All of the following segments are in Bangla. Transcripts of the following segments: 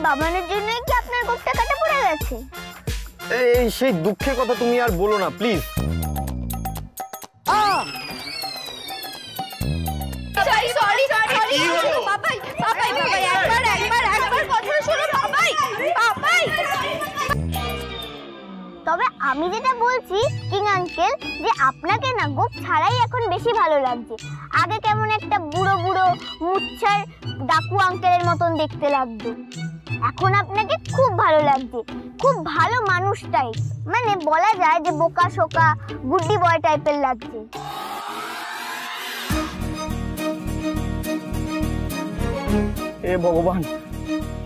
বাবানের জন্যই কি আপনার গোঁফটা কাটা পড়ে গেছে? এই সেই দুঃখের কথা তুমি আর বলো না প্লিজ। তবে আমি যেটা বলছি কিং আঙ্কেল, যে আপনাকে না গোঁফ ছাড়াই এখন বেশি ভালো লাগছে। আগে কেমন একটা বুড়ো বুড়ো মুচ্ছার ডাকু আঙ্কেলের মতন দেখতে লাগতো, এখন আপনাকে খুব ভালো লাগছে। খুব ভালো মানুষ টাইপ, মানে বলা যায় যে বোকা শোকা গুড্ডি বয় টাইপের লাগছে। এ ভগবান,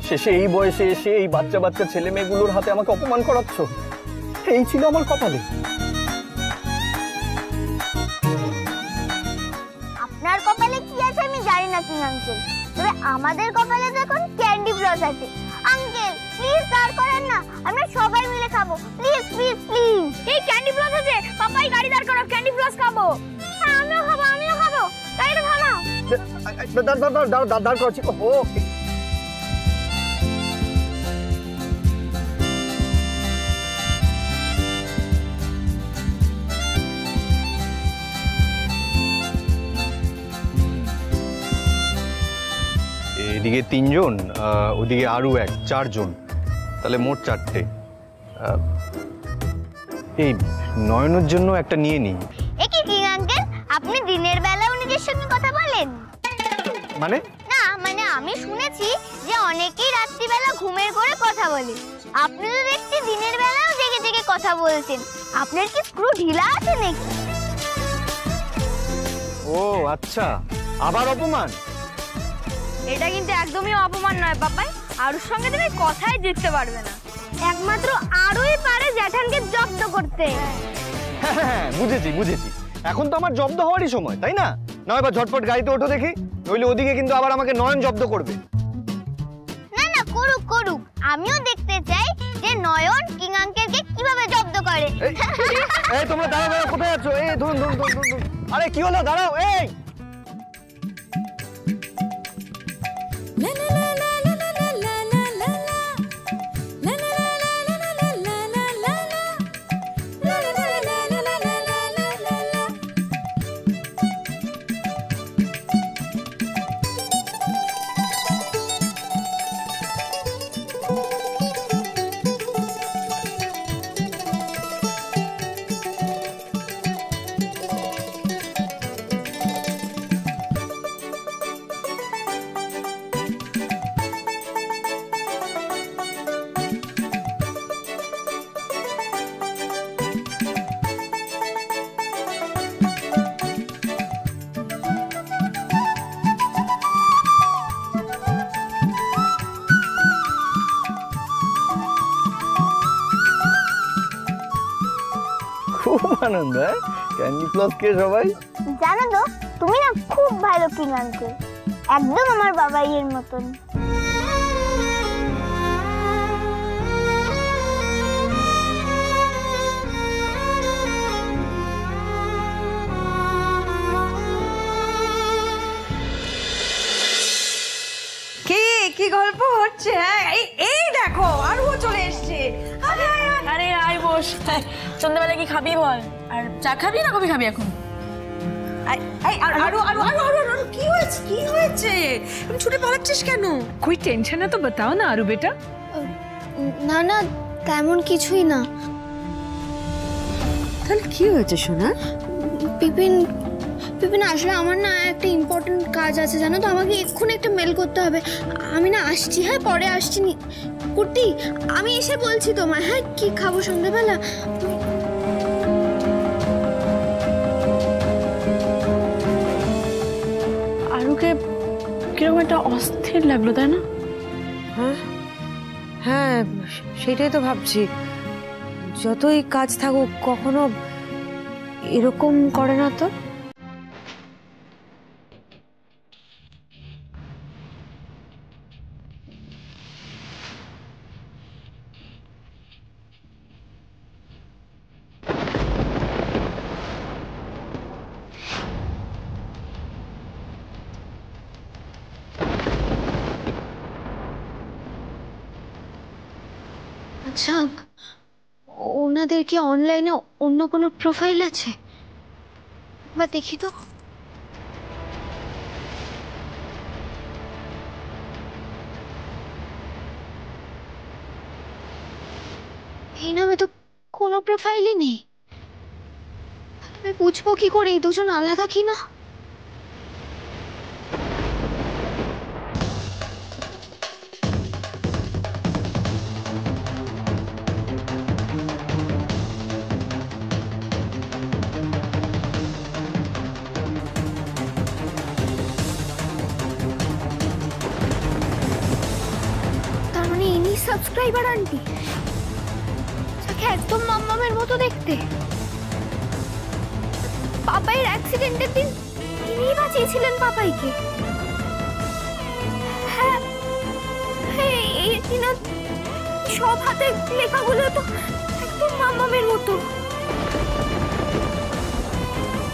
শেষে এই বয়সে এসে এই বাচ্চা বাচ্চা ছেলে মেয়েগুলোর হাতে আমাকে অপমান করাচ্ছ। এই ছিল আমার কপালে। আপনার কপালে কি আছে আমি জানি না কিং আঙ্কেল, তবে আমাদের কপালে তো এখন ক্যান্ডি ব্লস আছে। আঙ্কেল প্লিজ দাঁড় করেন না, আমরা সবাই মিলে খাবো, প্লিজ প্লিজ প্লিজ। এই ক্যান্ডি ব্লস আছে, পাপাই গাড়ি দাঁড় করো, ক্যান্ডি ব্লস খাবো। আমিও খাবো, আমিও খাবো, গাড়িটা থামাও। দাঁড় করছি। ও এদিকে 3 জন, ওদিকে আরো 4 জন, তাহলে মোট 4টে। এই নয়নের জন্য একটা নিয়ে নিই। কি কিং আঙ্কেল, আপনি দিনের বেলা নিজের সঙ্গে কথা বলেন? মানে না মানে আমি শুনেছি যে অনেকেই রাত্রিবেলা ঘুমের করে কথা বলে, আপনি তো দেখছি দিনের বেলাও জেগে জেগে কথা বলছেন। আপনার কি স্ক্রু ঢিলা আছে নাকি? ও আচ্ছা, আবার অপমান? এটা কিন্তু একদমই অপমান নয় পাপাই, আরুর সঙ্গে তুমি কথাই জিততে পারবে না। একমাত্র আরুই পারে জ্যাঠানকে জব্দ করতে। হ্যাঁ বুঝেছি বুঝেছি, এখন তো আমার জব্দ হওয়ারই সময়, তাই না? নয় বা ঝটপট গাড়িতে ওঠো দেখি, নইলে ওদিকে কিন্তু আবার আমাকে নয়ন জব্দ করবে। না না, করুক করুক, আমিও দেখতে চাই যে নয়ন কিং আঙ্কেলকে কিভাবে জব্দ করে। এই তোমরা দাঁড়াও দাঁড়াও, কোথায় যাচ্ছ? এই ধরুন ধরুন ধরুন ধরুন। আরে কি হলো, দাঁড়াও। এই খুব আনন্দ, ক্যান্ডি প্লাস কে সবাই জানো তো, তুমি না খুব ভালো কিং আঙ্কেল, একদম আমার বাবাইয়ের মতন। কি গল্প হচ্ছে? এই দেখো আরও চলে এসছে। আরে আয় বস, সন্ধ্যাবেলা কি খাবি বল? আর চা খাবি না কফি খাবি এখন? কি হয়েছে কি হয়েছে, ছুটে পালাচ্ছিস কেন? कोई टेंशन है तो बताओ ना आरू बेटा। না না তেমন কিছুই না। তাহলে কি হয়েছে সোনা? পিপিন পিপিন আসলে আমার না একটা ইম্পর্টেন্ট কাজ আছে জানো তো, আমাকে এক্ষুনি একটা মেল করতে হবে। আমি না আসছি, হ্যাঁ পরে আসছি। কুটি আমি এসে বলছি তোমায়। হ্যাঁ কি খাবো সন্ধ্যাবেলা? আরুকে কিরকম একটা অস্থির লাগলো তাই না? হ্যাঁ সেটাই তো ভাবছি, যতই কাজ থাকুক কখনো এরকম করে না তো। আচ্ছা, ওনাদের কি অনলাইনে অন্য কোনো প্রোফাইল আছে? বা দেখি তো। এই নামে তো কোনো প্রোফাইলই নেই। আমি বুঝবো কি করে এই দুজন আলাদা কিনা? তার মানে ইনি সাবস্ক্রাইবার আন্টি, যাকে একদম মাম্মামের মতো দেখতে। পাপাইয়ের অ্যাক্সিডেন্টের দিন ইনিই বাঁচিয়েছিলেন পাপাইকে। হ্যাঁ, এই কিনা সব হাতে লেখাগুলো তো একদম মাম্মামের মতো।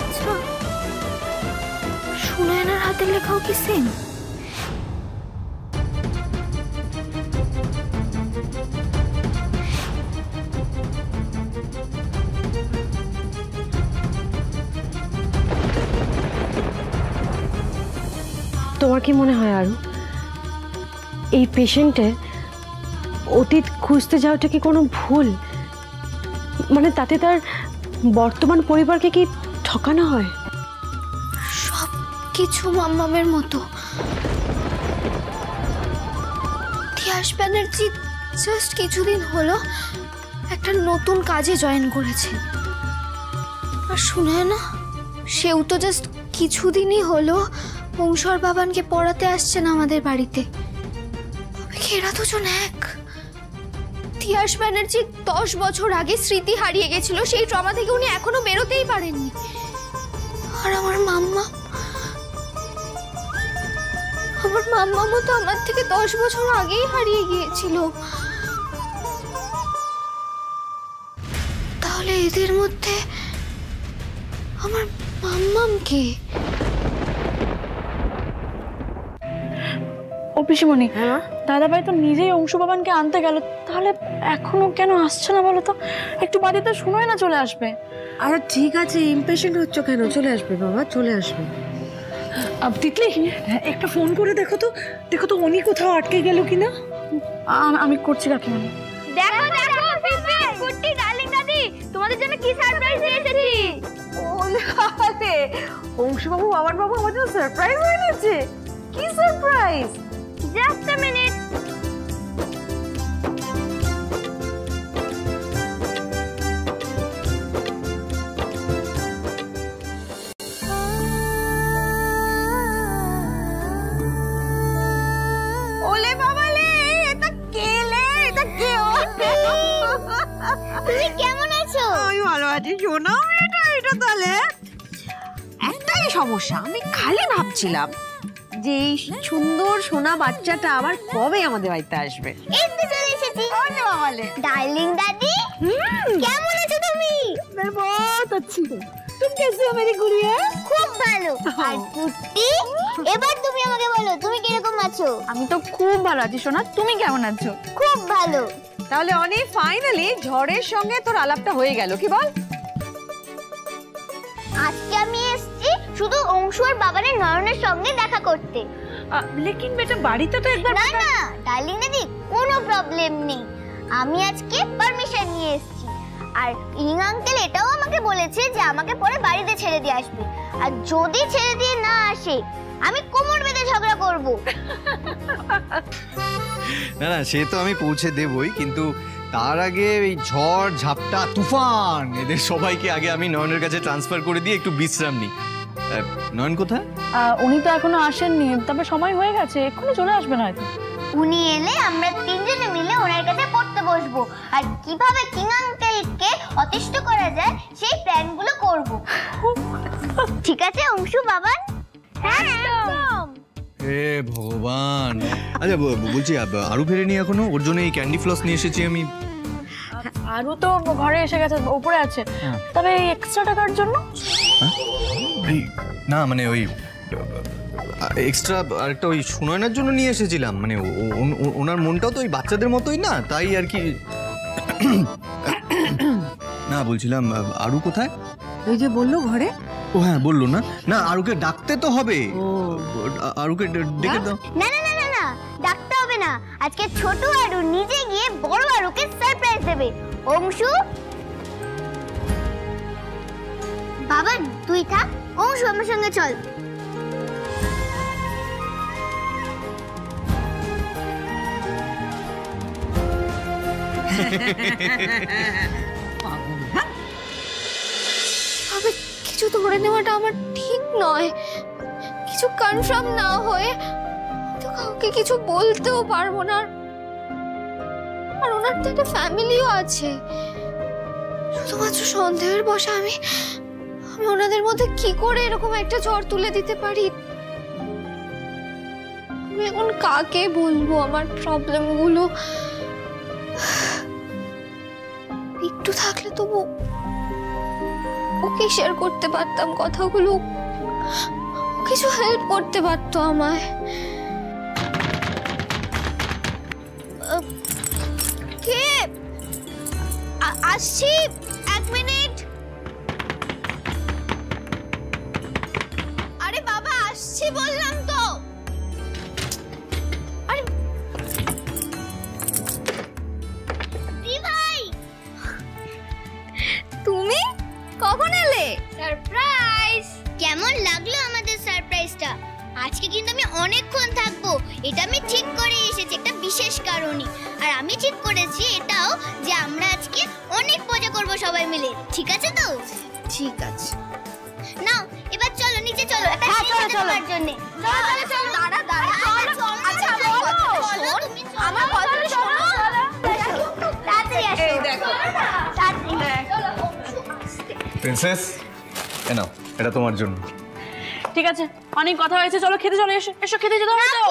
আচ্ছা, সুনয়নার হাতের লেখাও কি সেম? তোমার কি মনে হয় আরু, এই পেশেন্টের অতীত খুঁজতে যাওয়াটা কি কোনো ভুল? মানে তাতে তার বর্তমান পরিবারকে কি ঠকানো হয়? সব কিছু মাম্মামের মতো। তিয়াস ব্যানার্জি জাস্ট কিছুদিন হলো একটা নতুন কাজে জয়েন করেছে, আর শুনে না, সেও তো জাস্ট কিছুদিনই হলো অংশর বাবানকে পড়াতে আসছেন আমাদের বাড়িতে। তবে কি এরা দুজন এক? তিয়াস ব্যানার্জি 10 বছর আগে স্মৃতি হারিয়ে গেছিল, সেই ট্রমা থেকে উনি এখনো বেরোতেই পারেননি। আর আমার মাম্মা তো আমার থেকে 10 বছর আগেই হারিয়ে গিয়েছিল। তাহলে এদের মধ্যে আমার মাম্মামকে? ও পিসিমণি, দাদাভাই তো নিজেই অংশু বাবানকে আনতে গেল, তাহলে এখনো কেন আসছে না বলো তো? একটু বাদে তো শুনোই না চলে আসবে। আরে ঠিক আছে, ইমপেশেন্ট হচ্ছ কেন? চলে আসবে বাবা, চলে আসবে। তিতলি, একটা ফোন করে দেখো তো উনি কোথাও আটকে গেল কিনা। আমি করছি কাকিমণি। দেখো দেখো কুট্টি ডার্লিং দাদি, তোমাদের জন্য কি সারপ্রাইজ নিয়ে এসেছি। ওলে, অংশুবাবু বাবার বাবু আমাদের সারপ্রাইজ হয়ে গেছে। কি সারপ্রাইজ? Just a minute. ওলে বাবালে, এটা কেলে, এটা কে? তুমি কেমন আছো? আমি ভালো আছি সোনা। এটা তাহলে একটাই সমস্যা, আমি খালি ভাবছিলাম যে এই সুন্দর সোনা বাচ্চাটা আবার কবে আমাদের বাড়িতে আসবে। এই তো চলে এসেছি। ওলে বাবালে, ডার্লিং দাদি, কেমন আছো তুমি? मैं बहुत अच्छी हूँ। तुम कैसे हो मेरी गुड़िया? খুব ভালো। আর কুট্টি, এবার তুমি আমাকে বলো তুমি কিরকম আছো? আমি তো খুব ভালো আছি সোনা, তুমি কেমন আছো? খুব ভালো। তাহলে অনেক ফাইনালি ঝড়ের সঙ্গে তোর আলাপটা হয়ে গেল, কি বল? আজকে আমি এসেছি শুধু অংশু আর বাবানের নয়নের সঙ্গে দেখা করতে। লেকিন বেটা বাড়িতে তো একবার না না ডার্লিং দাদি, কোনো প্রবলেম নেই। আমি আজকে পারমিশন নিয়ে এসেছি। আর কিং আঙ্কেল এটাও আমাকে বলেছে যে আমাকে পরে বাড়িতে ছেড়ে দিয়ে আসবে। আর যদি ছেড়ে দিয়ে না আসে, আমি কোমর বেঁধে ঝগড়া করব। না না, সে তো আমি পৌঁছে দেবই, কিন্তু তার আগে এই ঝড় ঝাপটা তুফান এদের সবাইকে আগে আমি নয়নের কাছে ট্রান্সফার করে দিয়ে একটু বিশ্রাম নিই। নয়ন কোথায়? উনি তো এখনো আসেননি, তবে সময় হয়ে গেছে, এক্ষুনি চলে আসবেন হয়তো। উনি এলে আমরা তিনজনে মিলে ওনার কাছে পড়তে বসবো, আর কিভাবে কিং আঙ্কেলকে অতিষ্ঠ করা যায় সেই প্ল্যানগুলো করব। ঠিক আছে অংশু বাবান? হ্যাঁ একদম। হে ভগবান। আচ্ছা বলছি, আরু ফেরেনি এখনো? ওর জন্য এই ক্যান্ডি ফ্লস নিয়ে এসেছি আমি। আরও তো ঘরে এসে গেছে, উপরে আছে। তবে এই এক্সট্রা টাকার জন্য না মানে ওই এক্সট্রা আরেকটা ওই সুনয়নার জন্য নিয়ে এসেছিলাম। মানে ওনার মনটাও তো ওই বাচ্চাদের মতোই না, তাই আর কি। না বলছিলাম আরু কোথায়? ওই যে বললো ঘরে। ও হ্যাঁ বললো না, না আরুকে ডাকতে তো হবে। আরুকে ডেকে দাও। না না না না না, ডাকতে হবে না। আজকে ছোট আরু নিজে গিয়ে বড় আরুকে সারপ্রাইজ দেবে। অংশু, বাবা তুই থাক, অংশু আমার সঙ্গে চল। তবে কিছু ধরে নেওয়াটা আমার ঠিক নয়। কিছু কনফার্ম না হয়ে তো কাউকে কিছু বলতেও পারবো না। আর ওনার তো একটা ফ্যামিলিও আছে। শুধুমাত্র সন্দেহের বশে আমি ওনাদের মধ্যে কি করে এরকম একটা ঝড় তুলে দিতে পারি? আমি এখন কাকে বলবো আমার প্রবলেম গুলো? একটু থাকলে তবু ওকে শেয়ার করতে পারতাম কথাগুলো, কিছু হেল্প করতে পারতো আমায়। কে? আসছি, 1 মিনিট। আরে বাবা আসছি বললাম তো। আরে দি ভাই, তুমি কখন এলে? সারপ্রাইজ! কেমন লাগলো আমাদের সারপ্রাইজটা? আজকে কিন্তু আমি অনেকক্ষণ থাকবো, এটা আমি ঠিক করে এসেছি একটা বিশেষ কারণে। আর আমি ঠিক করেছি এটাও যে আমরা আজকে অনেক মজা করব সবাই মিলে। ঠিক আছে তো? ঠিক আছে। নাও এবার চলো নিচে চলো, একটা খাবার জন্য। চলো চলো চলো, দাঁড়া দাঁড়া, আচ্ছা আমার কথাটা শোনো। তাড়াতাড়ি আসো, এই দেখো তাড়াতাড়ি চলো। প্রিন্সেস, এ নাও, এটা তোমার জন্য। ঠিক আছে, অনেক কথা হয়েছে, চলো খেতে চলো। এসো এসো, খেতে যেতে হবে তো।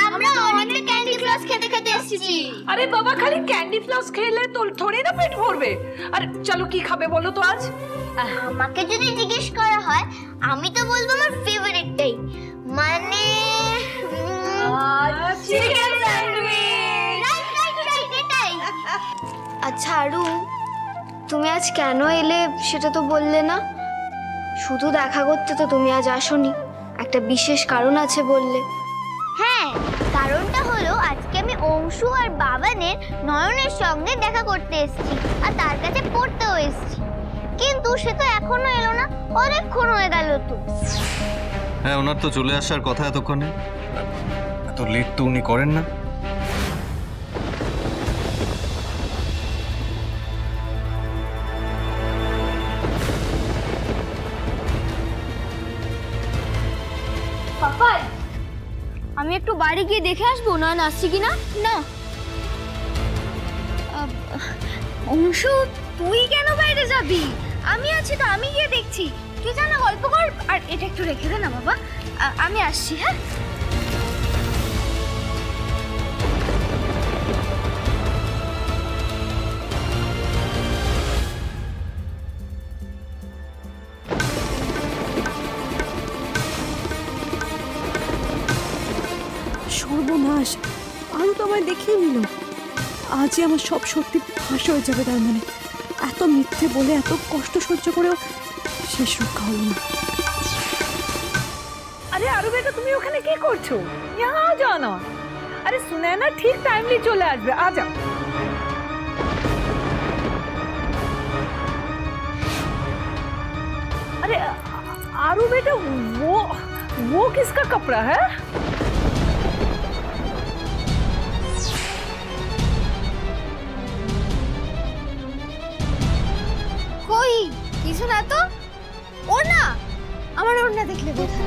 আমরা অনেকটা ক্যান্ডি ফ্লাস খেতে খেতে এসেছি। আরে বাবা, খালি ক্যান্ডি ফ্লাস খেলে তো থোড়ি না পেট ভরবে। আরে চলো কি খাবে বলো তো আজ? আমাকে যদি জিজ্ঞেস করা হয় আমি তো বলবো আমার ফেভারিটটাই, মানে চিকেন স্যান্ডউইচ। রাইট এটাই। আচ্ছা আরু, তুমি আজ কেন এলে সেটা তো বললে না। শুধু দেখা করতে তো তুমি আজ আসোনি, একটা বিশেষ কারণ আছে বললে। হ্যাঁ, কারণটা হলো আজকে আমি অংশু আর বাবানের নয়নের সঙ্গে দেখা করতে এসেছি আর তার কাছে পড়তেও এসেছি। কিন্তু সে তো এখনো এলো না, অনেকক্ষণ হয়ে গেল তো। হ্যাঁ, ওনার তো চলে আসার কথা এতক্ষণে। এত লেট তো উনি করেন না। পাপাই, আমি একটু বাড়ি গিয়ে দেখে আসবো নয়ন আসছি কিনা। না অংশু, তুই কেন বাইরে যাবি? আমি আছি তো, আমি গিয়ে দেখছি। তুই জানা গল্প কর, আর এটা একটু রেখে দে না বাবা, আমি আসছি। হ্যাঁ সর্বনাশ, আরও তো আমায় দেখিয়ে নিল। আজই আমার সব সত্যি ফাঁস হয়ে যাবে। তার মানে এত মিথ্যে বলে এত কষ্ট সহ্য করেও শেষ রক্ষা হলো না। अरे आरु बेटा, তুমি ওখানে কি করছো? यहाँ जाओ ना। अरे सुने ना, ठीक टाइमली चले আসবে, आ जाओ। अरे आरु बेटा, वो किसका कपड़ा है? কই কিছু না তো। ওর না, আমার ওর না দেখলে বোঝা।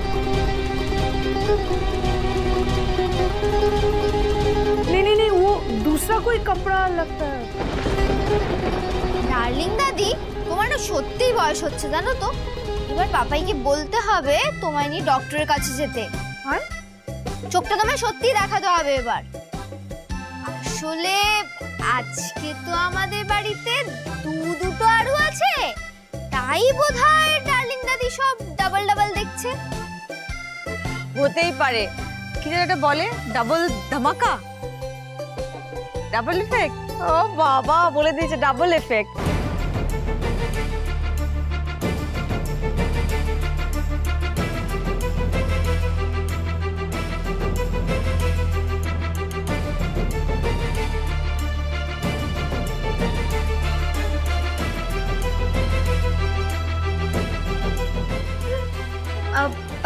नहीं, वो दूसरा कोई कपड़ा लगता है। ডার্লিং দাদি, তোমার না সত্যিই বয়স হচ্ছে জানো তো। এবার পাপাইকে বলতে হবে তোমায় নিয়ে ডক্টরের কাছে যেতে। আর চোখটা তোমায় সত্যিই দেখাতে হবে এবার। আসলে আজকে তো আমাদের বাড়িতে দুটো আরু আছে, তাই বোধহয় ডার্লিং দাদি সব ডাবল ডাবল দেখছে। হতেই পারে। কি যেন এটা বলে, ডাবল ধামাকা, ডাবল ইফেক্ট। ও বাবা, বলে দিয়েছে ডাবল এফেক্ট।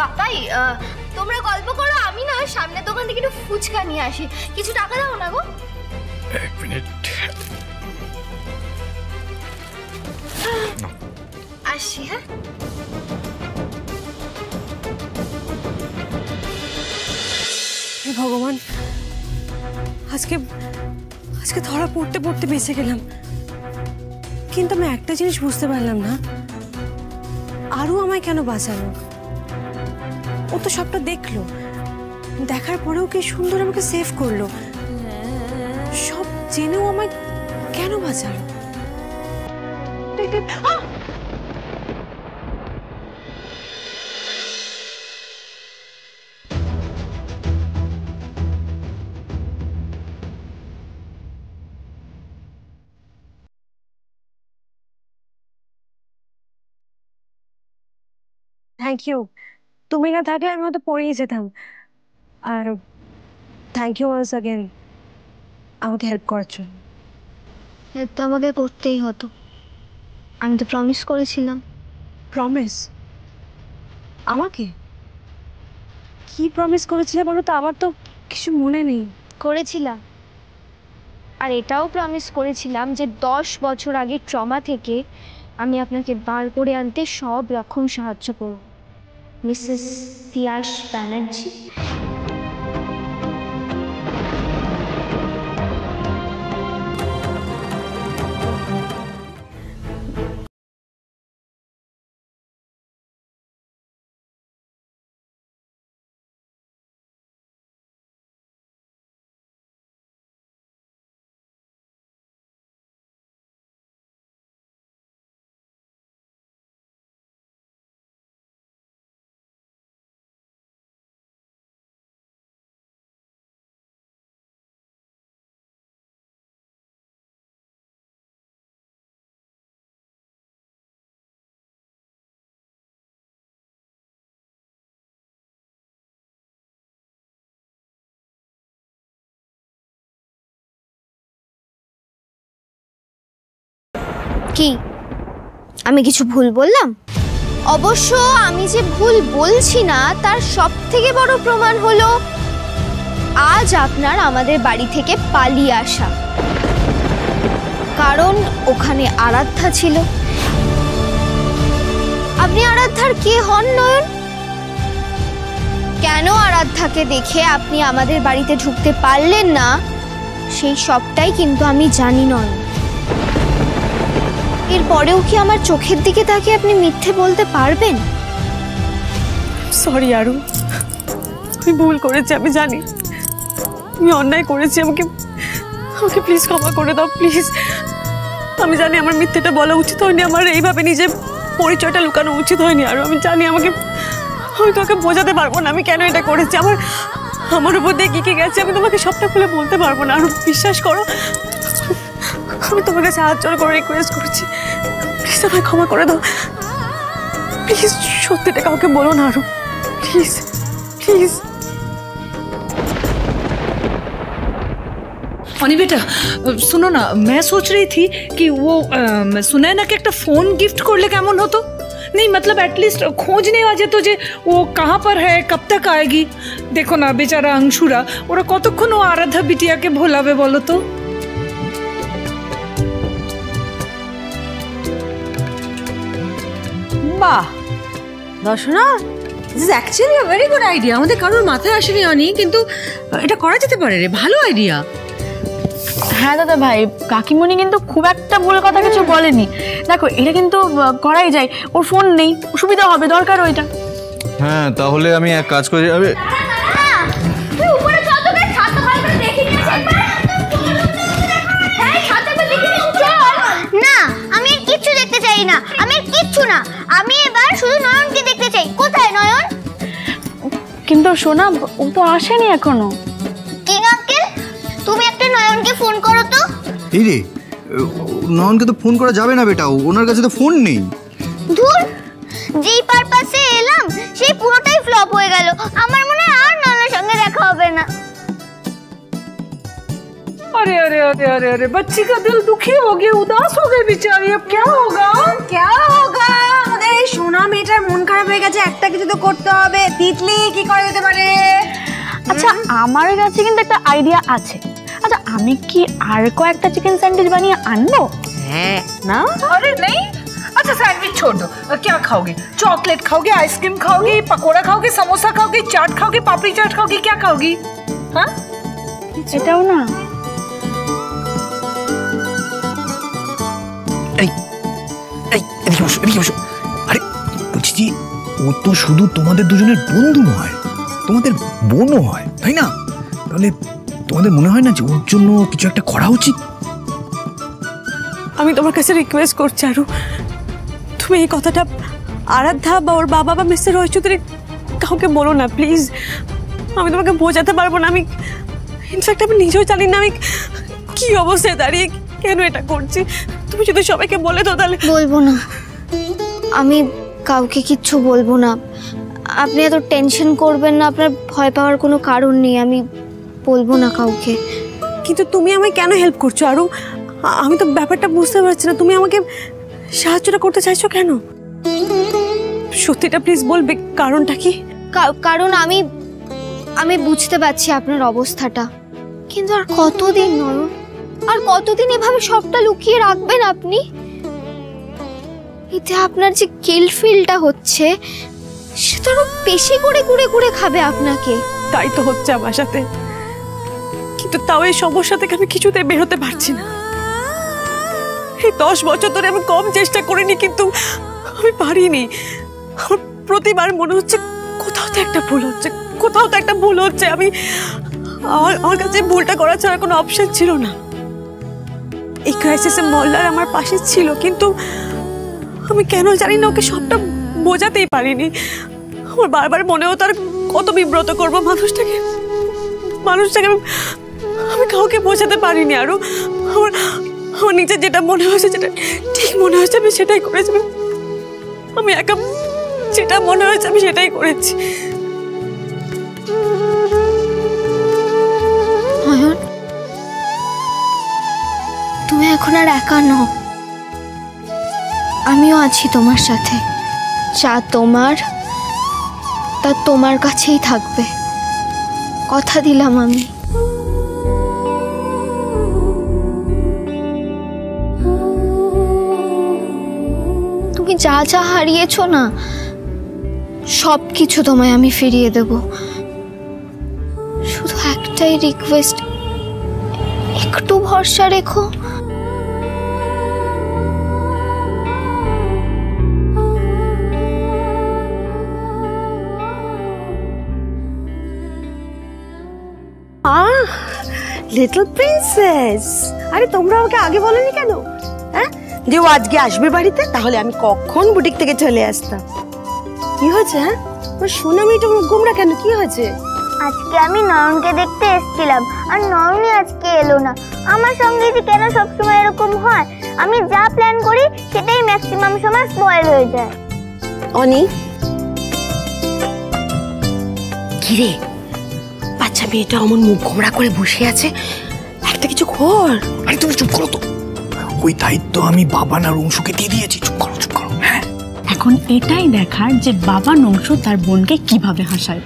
পাপাই, তোমরা গল্প করো, আমি না সামনে দোকান থেকে একটু ফুচকা নিয়ে আসি। কিছু টাকা দাও না গো। এক মিনিট। আসি। হ্যাঁ, হে ভগবান, আজকে আজকে ধরা পড়তে পড়তে বেঁচে গেলাম। কিন্তু আমি একটা জিনিস বুঝতে পারলাম না, আরও আমায় কেন বাঁচালো? ও তো সবটা দেখলো, দেখার পরেও কি সুন্দর আমাকে সেভ করলো। সব জেনেও আমায় কেন বাঁচালো? থ্যাংক ইউ, তুমি না থাকলে আমি হয়তো পড়েই যেতাম। আর থ্যাংক ইউ ওয়ান্স অ্যাগেন আমাকে হেল্প করার জন্য। হেল্প তো আমাকে করতেই হতো, আমি তো প্রমিস করেছিলাম। প্রমিস? আমাকে কি প্রমিস করেছিলে বলো তো? আমার তো কিছু মনে নেই। করেছিলাম, আর এটাও প্রমিস করেছিলাম যে 10 বছর আগে ট্রমা থেকে আমি আপনাকে বার করে আনতে সব রকম সাহায্য করব। মিসেস তিয়াস ব্যানার্জি। কি আমি কিছু ভুল বললাম? অবশ্য আমি যে ভুল বলছি না তার সবথেকে বড় প্রমাণ হলো আজ আপনার আমাদের বাড়ি থেকে পালিয়ে আসা। কারণ ওখানে আরাধ্যা ছিল। আপনি আরাধ্যার কে হন নয়ন? কেন আরাধ্যাকে দেখে আপনি আমাদের বাড়িতে ঢুকতে পারলেন না সেই সবটাই কিন্তু আমি জানি নয়ন। এরপরেও কি আমার চোখের দিকে তাকিয়ে আপনি মিথ্যে বলতে পারবেন? সরি আরু, আমি ভুল করেছি, আমি জানি আমি অন্যায় করেছি। আমাকে আমাকে প্লিজ ক্ষমা করে দাও, প্লিজ। আমি জানি আমার মিথ্যেটা বলা উচিত হয়নি, আমার এইভাবে নিজের পরিচয়টা লুকানো উচিত হয়নি। আর আমি জানি আমি তোকে বোঝাতে পারবো না আমি কেন এটা করেছি। আমার উপর দিয়ে কি গেছে আমি তোমাকে সবটা খুলে বলতে পারবো না। আর বিশ্বাস করো, আমি তোমাকে সাহায্য করে রিকোয়েস্ট করছি, প্লিজ আমায় ক্ষমা করে দাও। প্লিজ সত্যিটা কাউকে বলো না আরু, प्लीज प्लीज। अनी बेटा सुनो ना, मैं सोच रही थी कि वो सुनैना के एक फोन गिफ्ट कर ले केमन होतो? नहीं मतलब एटलिस्ट खोजने आ जेतो जे वो कहाँ पर है, कब तक आएगी। देखो ना बेचारा अंशुरा ओरा कतक्षण ओ आराध्या बिटिया के भोलाबे बोलो तो। বাহ Darshana, this is actually a very good idea. আমাদের কারোর মাথায় আসেনি অনি, কিন্তু এটা করা যেতে পারে রে, ভালো আইডিয়া। হ্যাঁ দাদা ভাই, কাকিমণি কিন্তু খুব একটা ভুল কথা কিছু বলেনি। দেখো এটা কিন্তু করাই যায়, ওর ফোন নেই, সুবিধা হবে, দরকার ওইটা। হ্যাঁ তাহলে আমি এক কাজ করি, না আমি কিচ্ছু দেখতে চাই না, আমি কিচ্ছু না, আমি এবার শুধু নয়নকে দেখতে চাই। কোথায় নয়ন? কিন্তু শোনা, ও তো আসেনি এখনো। কিং আঙ্কেল, তুমি একটা নয়নকে ফোন করো তো। এই রে, নয়নকে তো ফোন করা যাবে না বেটা, ওনার কাছে তো ফোন নেই। ধুর, যেই পারপাসে এলাম সেই পুরোটাই ফ্লপ হয়ে গেল। আমার মনে হয় আর নয়নের সঙ্গে দেখা হবে না। अरे अरे अरे अरे अरे बच्ची का दिल दुखी हो गया, उदास हो गई बेचारी। अब क्या होगा? क्या होगा? আমাদের এই সোনা মেয়েটার মন খারাপ হয়ে গেছে, একটা কিছু তো করতে হবে। তিতলি কি করা যেতে পারে? আচ্ছা আমার কাছে কিন্তু একটা আইডিয়া আছে। আচ্ছা আমি কি আর কয়েকটা চিকেন স্যান্ডউইচ বানিয়ে আনবো? হ্যাঁ না, अरे नहीं, अच्छा सैंडविच छोड़ दो। क्या खाओगे? चॉकलेट खाओगे, आइसक्रीम खाओगे, पकोड़ा खाओगे, समोसा खाओगे, चाट खाओगे, पापड़ी चाट खाओगे, क्या खाओगी? हाँ এটাও না। এদিকে বসো। আরে বলছি যে ও তো শুধু তোমাদের দুজনের বন্ধু নয়, তোমাদের বোনও হয়, তাই না? তাহলে তোমাদের মনে হয় না যে ওর জন্য কিছু একটা করা উচিত? আমি তোমার কাছে রিকোয়েস্ট করছি আরু, তুমি এই কথাটা আরাধ্যা বা ওর বাবা বা মিস্টার রয় চৌধুরী কাউকে বলো না প্লিজ। আমি তোমাকে বোঝাতে পারবো না। আমি ইনফ্যাক্ট আমি নিজেও জানি না আমি কি অবস্থায় দাঁড়িয়ে কেন এটা করছি। তুমি যদি সবাইকে বলে দাও তাহলে। বলবো না, আমি কাউকে কিচ্ছু বলবো না। আপনি এত টেনশন করবেন না, আপনার ভয় পাওয়ার কোনো কারণ নেই। আমি বলবো না কাউকে। কিন্তু তুমি আমায় কেন হেল্প করছো আরু? আমি তো ব্যাপারটা বুঝতে পারছি না। তুমি আমাকে সাহায্যটা করতে চাইছো কেন? সত্যিটা প্লিজ বলবে, কারণটা কি? কারণ আমি বুঝতে পারছি আপনার অবস্থাটা, কিন্তু আর কতদিন নয়ন, আর কতদিন এভাবে সবটা লুকিয়ে রাখবেন আপনি? এতে আপনার যে গিল্ট ফিলটা হচ্ছে সেটা আরো বেশি করে কুড়ে কুড়ে খাবে আপনাকে। তাই তো হচ্ছে আমার সাথে, কিন্তু তাও এই সমস্যা থেকে আমি কিছুতেই বেরোতে পারছি না। এই 10 বছর ধরে আমি কম চেষ্টা করিনি, কিন্তু আমি পারিনি। আমার প্রতিবার মনে হচ্ছে কোথাও তো একটা ভুল হচ্ছে। আমি আমার কাছে ভুলটা করা ছাড়া কোনো অপশন ছিল না। এই ক্রাইসিসে মল্লার আমার পাশে ছিল, কিন্তু আমি কেন জানি না ওকে সবটা বোঝাতেই পারিনি। আমার বারবার মনে হতো আর কত বিব্রত করবো মানুষটাকে। আমি কাউকে বোঝাতে পারিনি আরো। আমার নিজের যেটা মনে হয়েছে, যেটা ঠিক মনে হয়েছে আমি সেটাই করেছি। আমি একা যেটা মনে হয়েছে আমি সেটাই করেছি। নয়ন, তুমি এখন আর একা নও, আমিও আছি তোমার সাথে। যা তোমার তা তোমার কাছেই থাকবে, কথা দিলাম আমি। তুমি যা যা হারিয়েছো না, সব কিছু তোমায় আমি ফিরিয়ে দেব। শুধু একটাই রিকোয়েস্ট, একটু ভরসা রেখো। লিটল প্রিন্সেস, আরে তোমরা আমাকে আগে বলনি কেন? হ্যাঁ, যে ও আজকে আসবে বাড়িতে, তাহলে আমি কখন বুটিক থেকে চলে আসতাম। কি হয়েছে? হ্যাঁ, ওর সোনা মেয়েটা মুখ গোমড়া কেন? কি হয়েছে? আজকে আমি নয়নকে দেখতে এসেছিলাম, আর নয়নই আজকে এলো না। আমার সঙ্গে যে কেন সবসময় এরকম হয়? আমি যা প্ল্যান করি সেটাই ম্যাক্সিমাম সময় স্পয়েল হয়ে যায়। অনি, কি রে, বাচ্চা মেয়েটা অমন মুখ গোমড়া করে বসে আছে, একটা কিছু কর। আরে তুমি চুপ করো তো, ওই দায়িত্ব আমি বাবান আর অংশুকে দিয়ে দিয়েছি। চুপ করো। হ্যাঁ, এখন এটাই দেখার যে বাবা নংশু তার বোনকে কিভাবে হাসায়।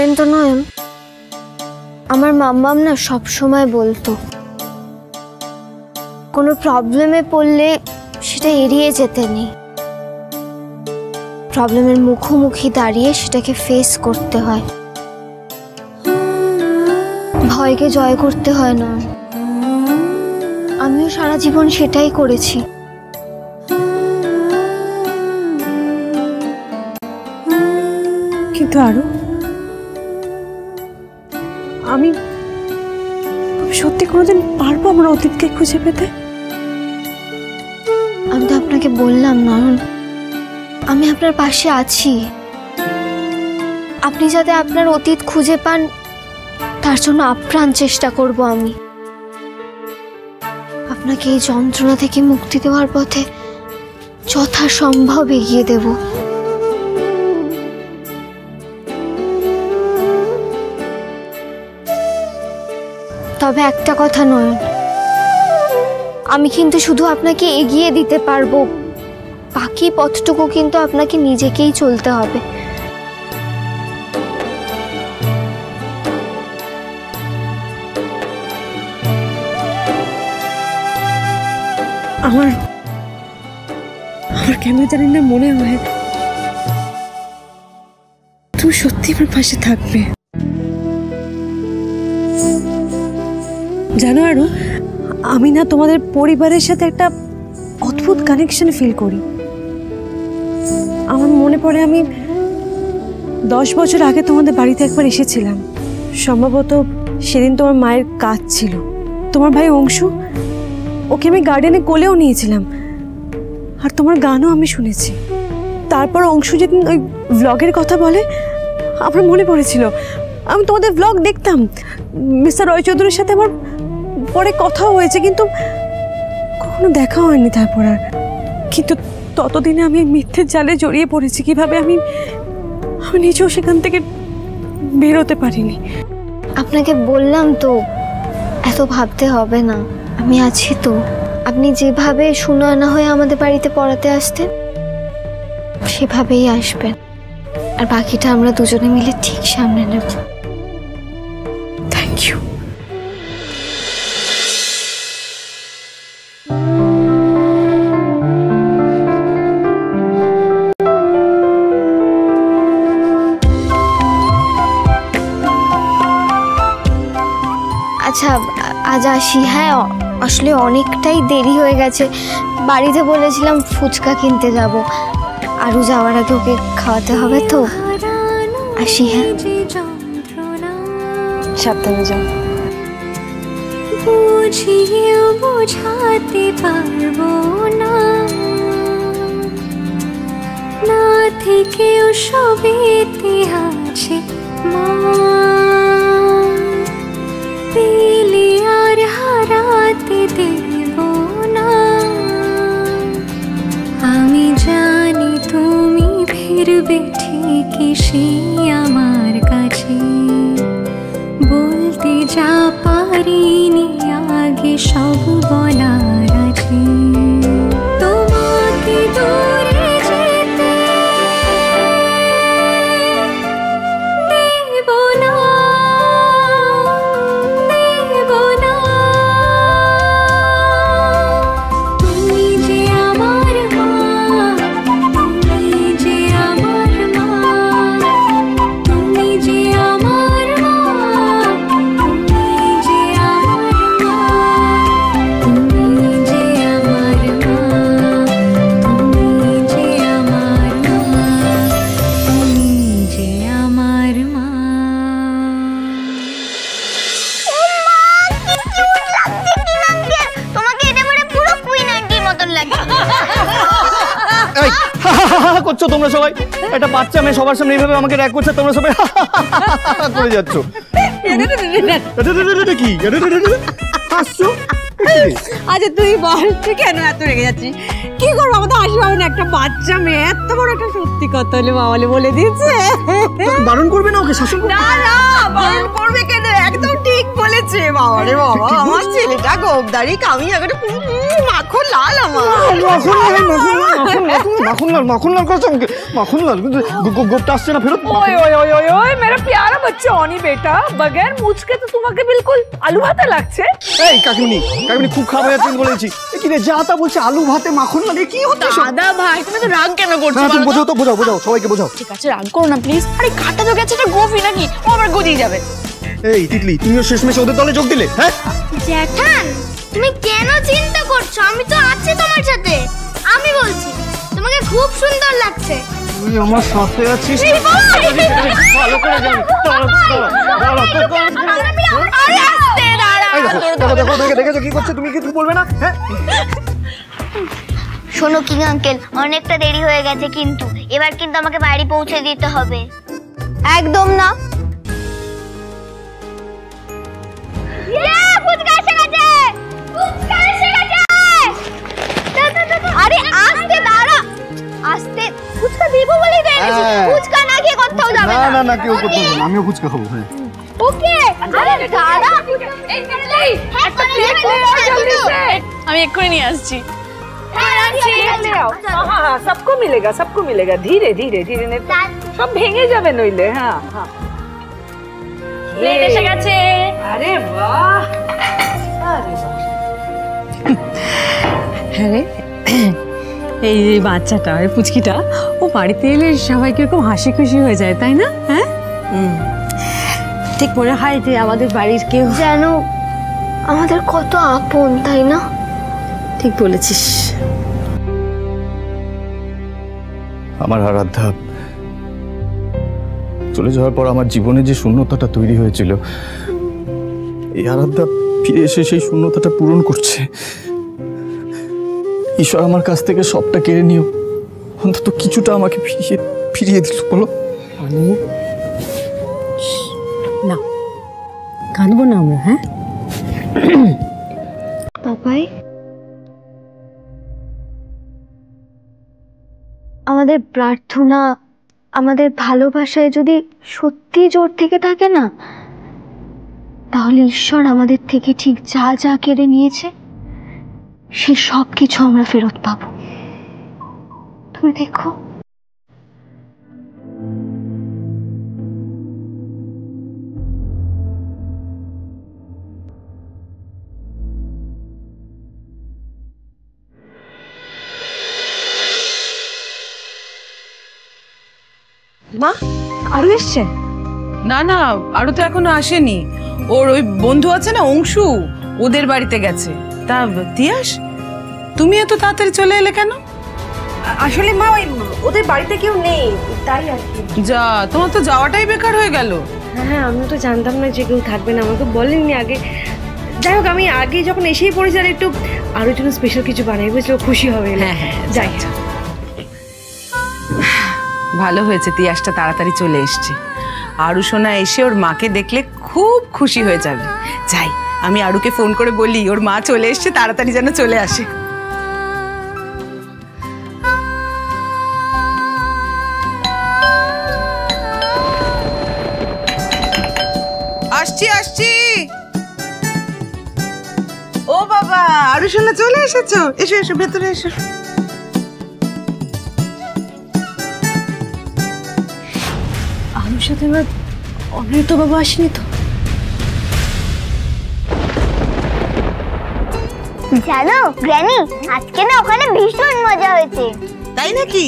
জানেন তো নয়ন, আমার মাম্মাম না সব সময় বলতো কোনো প্রবলেমে পড়লে সেটা এড়িয়ে যেতে নেই, প্রবলেমের মুখোমুখি দাঁড়িয়ে সেটাকে ফেস করতে হয়, ভয়কে জয় করতে হয় না। আমিও সারা জীবন সেটাই করেছি। কিন্তু আরো আমি সত্যি কোনোদিন পারবো আমার অতীতকে খুঁজে পেতে? আমি তো আপনাকে বললাম নয়ন, আমি আপনার পাশে আছি। আপনি যাতে আপনার অতীত খুঁজে পান তার জন্য আপ্রাণ চেষ্টা করব আমি। আপনাকে এই যন্ত্রণা থেকে মুক্তি দেওয়ার পথে যথাসম্ভব এগিয়ে দেব। তবে একটা কথা নয়, আমি কিন্তু শুধু আপনাকে এগিয়ে দিতে পারবো, বাকি পথটুকু কিন্তু আপনাকে নিজেকেই চলতে হবে। আমার কেন জানি না মনে হয় তুমি সত্যি আমার পাশে থাকবে। জানো আরো, আমি না তোমাদের পরিবারের সাথে একটা অদ্ভুত কানেকশন ফিল করি। আমার মনে পড়ে আমি 10 বছর আগে তোমাদের বাড়িতে একবার এসেছিলাম, সম্ভবত সেদিন তোমার মায়ের কাজ ছিল। তোমার ভাই অংশু, ওকে আমি গার্ডেনে কোলেও নিয়েছিলাম, আর তোমার গানও আমি শুনেছি। তারপর অংশু যেদিন ওই ভ্লগের কথা বলে আমার মনে পড়েছিল আমি তোমাদের ভ্লগ দেখতাম। মিস্টার রয় চৌধুরীর সাথে আমার পরে কথাও হয়েছে, কিন্তু কখনো দেখা হয়নি তারপর আর। কিন্তু ততদিনে আমি মিথ্যের জালে জড়িয়ে পড়েছি, কিভাবে আমি নিজেও সেখান থেকে বেরোতে পারিনি। আপনাকে বললাম তো এত ভাবতে হবে না, আমি আছি তো। আপনি যেভাবে সুনয়না হয়ে আমাদের বাড়িতে পড়াতে আসতেন সেভাবেই আসবেন, আর বাকিটা আমরা দুজনে মিলে ঠিক সামনে নেব। Thank you. আচ্ছা আজ আসি। হ্যাঁ, আসলে অনেকটাই দেরি হয়ে গেছে। বাড়িতে বলেছিলাম ফুচকা কিনতে যাব, আরও যাওয়ার আগে ওকে খাওয়াতে হবে তো। আসি। হ্যাঁ, সাবধানে যাও। বুঝিয়ে বোঝাতে পারবো না, না থেকেও সবেতে আছে মা, পেলে আর হারাতে দেব না। আমি জানি তুমি ফিরবে ঠিকই সেই আমার কাছে, বলতে যা পারিনি আগে সব বলার আছে। তোমাকে দূরে যেতে দেব না, দেব না। তুমি যে আমার মা, তুমি যে আমার মা, তুমি যে আমার মা, তুমি যে আমার মা, তুমি যে আমার মা, তুমি যে আমার মা, তুমি যে আমার মা। তোমাকে এটা পরে পুরো কুইন আন্টির মতন লাগে। এই, করছো তোমরা সবাই? একটা বাচ্চা মেয়ে সবার সামনে এইভাবে আমাকে র্যাক করছে, তোমরা সবাই করে যাচ্ছ। কি হাসছো? আচ্ছা তুই বল, তুই কেন এত রেগে যাচ্ছিস? কি করবো, আমাদের হাসি হবে না, একটা বাচ্চা মেয়ে এত বড় একটা সত্যি কথা হলে মামালে বলে দিচ্ছে। বারণ করবে না ওকে, শাসন করবে? না না, বারণ করবে কেন, একদম ঠিক বলেছে। বাবা রে বাবা, আমার ছেলেটা গোবদারি কামি আগে মাখন লাল আমার। মাখনলাল করছে আমাকে, মাখনলাল কিন্তু গোপটা আসছে না ফেরত। ओए ओए ओए ओए ओए मेरा प्यारा बच्चा ऑनी बेटा, बगैर मुझ के तो তোমাকে बिल्कुल आलू भाते লাগছে। এই কাকিমনি খুব খারাপ হয়ে যাচ্ছে বলেছি। কি রে যা তা বলছে আলু ভাতে মাখনলাল, কি হচ্ছে সব? দাদা ভাই তুমি তো রাগ কেন করছো? তুমি বোঝাও তো, বোঝাও সবাইকে বোঝাও। ঠিক আছে রাগ করো না প্লিজ। আরে কাটা তো গেছে, এটা গোফি নাকি ও আবার গজিয়ে যাবে। এই তিতলি, তুমিও শেষমেশ ওদের দলে যোগ দিলে? হ্যাঁ জ্যাঠান, তুমি কেন চিন্তা করছো? আমি তো আছি তোমার সাথে। আমি বলছি তোমাকে খুব সুন্দর লাগছে। তুই আমার সাথে আছিস, ভালো করে জানি। আরে আস্তে দাঁড়া। দেখো দেখেছো কি করছে, তুমি কিছু বলবে না? হ্যাঁ শোনো কিং আঙ্কেল, অনেকটা দেরি হয়ে গেছে কিন্তু এবার কিন্তু আমাকে বাড়ি পৌঁছে দিতে হবে। একদম না। আরে আস্তে দাঁড়া, আস্তে। ফুচকা দিব বলেই তো এনেছি, ফুচকা না খেয়ে কোথাও যাবে না। না কেউ করতে হবে না, আমিও ফুচকা খাবো। হ্যাঁ ওকে, আরে দাঁড়া, আমি এক্ষুনি নিয়ে আসছি। ले आओ। हाँ हाँ सबको मिलेगा, धीरे धीरे धीरे नहीं सब ভেঙে যাবে নইলে। হ্যাঁ হ্যাঁ প্লেট এসে গেছে। আরে বাহ, আরে বাহ। হ্যাঁ রে, এই যে বাচ্চাটা, এই পুচকিটা, ও বাড়িতে এলে সবাই কিরকম হাসি খুশি হয়ে যায়, তাই না? হ্যাঁ ঠিক মনে হয় যে আমাদের বাড়ির কেউ যেন আমাদের কত আপন, তাই না? ঠিক বলেছিস। আমার আরাধ্যা চলে যাওয়ার পর আমার জীবনে যে শূন্যতাটা তৈরি হয়েছিল, এই আরাধ্যা ফিরে এসে সেই শূন্যতাটা পূরণ করছে। ঈশ্বর আমার কাছ থেকে সবটা কেড়ে নিও, অন্তত কিছুটা আমাকে ফিরিয়ে দিল। বলো না, কাঁদবো না আমরা। হ্যাঁ বাবাই, আমাদের প্রার্থনা, আমাদের ভালোবাসায় যদি সত্যি জোর থেকে থাকে না, তাহলে ঈশ্বর আমাদের থেকে ঠিক যা যা কেড়ে নিয়েছে সে সব কিছু আমরা ফেরত পাবো। তুমি দেখো। মা, আরো এসছে? না না, আরো তো এখনো আসেনি। ওর ওই বন্ধু আছে না অংশু, ওদের বাড়িতে গেছে। তা তিয়াস, তুমি এত তাড়াতাড়ি চলে এলে কেন? আসলে মা, ওদের বাড়িতে কেউ নেই, তাই আর কি। যা, তোমার তো যাওয়াটাই বেকার হয়ে গেল। হ্যাঁ, আমি তো জানতাম না যে কেউ থাকবে না, আমাকে বলেননি আগে। যাই হোক, আমি আগে যখন এসেই পড়েছি, আর একটু আরো জন্য স্পেশাল কিছু বানাই, বুঝলো, খুশি হবে। হ্যাঁ হ্যাঁ, যাই। ভালো হয়েছে তিয়াসটা তাড়াতাড়ি চলে এসছে। আরু সোনা এসে ওর মাকে দেখলে খুব খুশি হয়ে যাবে। যাই, আমি আরুকে ফোন করে বলি ওর মা চলে এসছে, তাড়াতাড়ি যেন চলে আসে। আসছি আসছি। ও বাবা, আরু সোনা চলে এসেছো, এসো এসো, ভেতরে এসো। আমার সাথে এবার অনিরুদ্ধ বাবু আসেনি তো? জানো গ্র্যানি, আজকে না ওখানে ভীষণ মজা হয়েছে। তাই নাকি?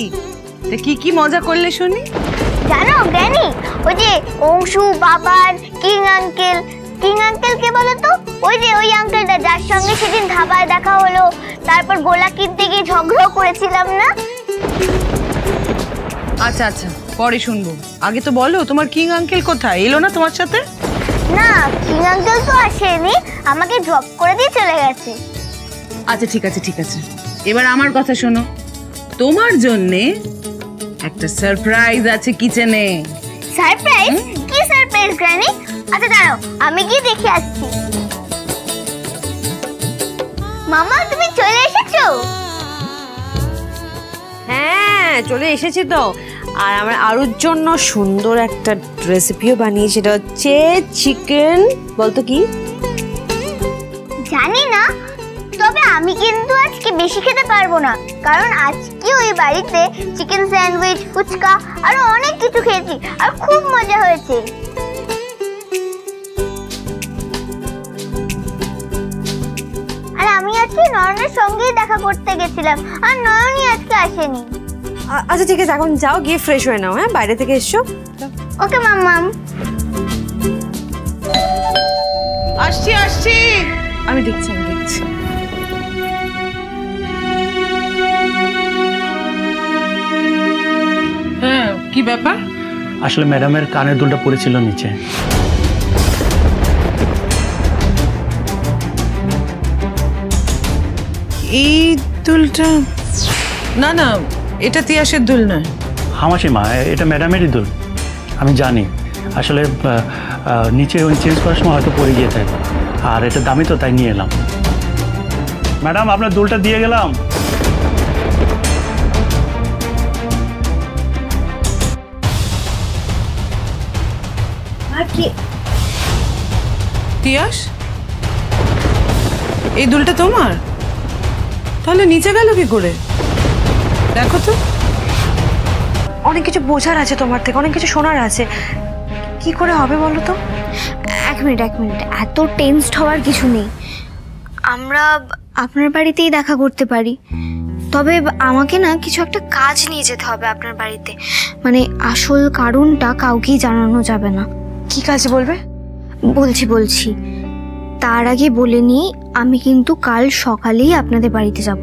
কি কি মজা করলে শুনি। জানো গ্র্যানি, ওই যে অংশু, বাবার, কিং আঙ্কেল কে বলো তো? ওই যে ওই আঙ্কেলটা যার সঙ্গে সেদিন ধাবায় দেখা হলো, তারপর গোলা কিনতে গিয়ে ঝগড়া করেছিলাম না? আচ্ছা আচ্ছা, পরে শুনবো। আগে তো বলো তোমার কিং আঙ্কেল কোথায়, এলো না তোমার সাথে? না, কিং আঙ্কেল তো আসেনি, আমাকে ড্রপ করে দিয়ে চলে গেছে। আচ্ছা ঠিক আছে ঠিক আছে, এবার আমার কথা শোনো। তোমার জন্যে একটা সারপ্রাইজ আছে কিচেনে। সারপ্রাইজ? কি সারপ্রাইজ গ্র্যানি? আচ্ছা দাঁড়াও, আমি গিয়ে দেখে আসছি। মামা তুমি চলে এসেছো? হ্যাঁ চলে এসেছি তো। আর আমার আরুর জন্য সুন্দর একটা রেসিপিও বানিয়েছি, সেটা হচ্ছে চিকেন, বলতো কি? জানি না, তবে আমি কিন্তু আজকে বেশি খেতে পারবো না, কারণ আজকে ওই বাড়িতে চিকেন স্যান্ডউইচ, ফুচকা আরো অনেক কিছু খেয়েছি আর খুব মজা হয়েছে। আর আমি আজকে নয়নের সঙ্গেই দেখা করতে গেছিলাম, আর নয়নই আজকে আসেনি। আচ্ছা ঠিক আছে, এখন যাও গিয়ে ফ্রেশ হয়ে নাও। হ্যাঁ বাইরে থেকে এসছো। ওকে মাম্মাম। আসছি আসছি, আমি দেখছি। হ্যাঁ কি ব্যাপার? আসলে ম্যাডামের কানের দুলটা পড়েছিল নিচে। এই দুলটা? না না, এটা তিয়াসের দুল নয়। হামাসি মা, এটা ম্যাডামেরই দুল। আমি জানি, আসলে নিচে ওই চেঞ্জ করার সময় হয়তো পড়ে গিয়েছে, আর এটা দামি তো তাই নিয়ে এলাম। ম্যাডাম আপনার দুলটা দিয়ে গেলাম। তিয়াস, এই দুলটা তোমার? তাহলে নিচে গেল কি করে? দেখো তো। অনেক কিছু বোঝার আছে তোমার থেকে, অনেক কিছু শোনার আছে, কি করে হবে বলো তো? এক মিনিট, এত টেনসড হওয়ার কিছু নেই। আমরা আপনার বাড়িতেই দেখা করতে পারি, তবে আমাকে না কিছু একটা কাজ নিয়ে যেতে হবে আপনার বাড়িতে। মানে আসল কারণটা কাউকেই জানানো যাবে না। কি কাজ বলবে? বলছি, তার আগে বলে নিই, আমি কিন্তু কাল সকালেই আপনাদের বাড়িতে যাব,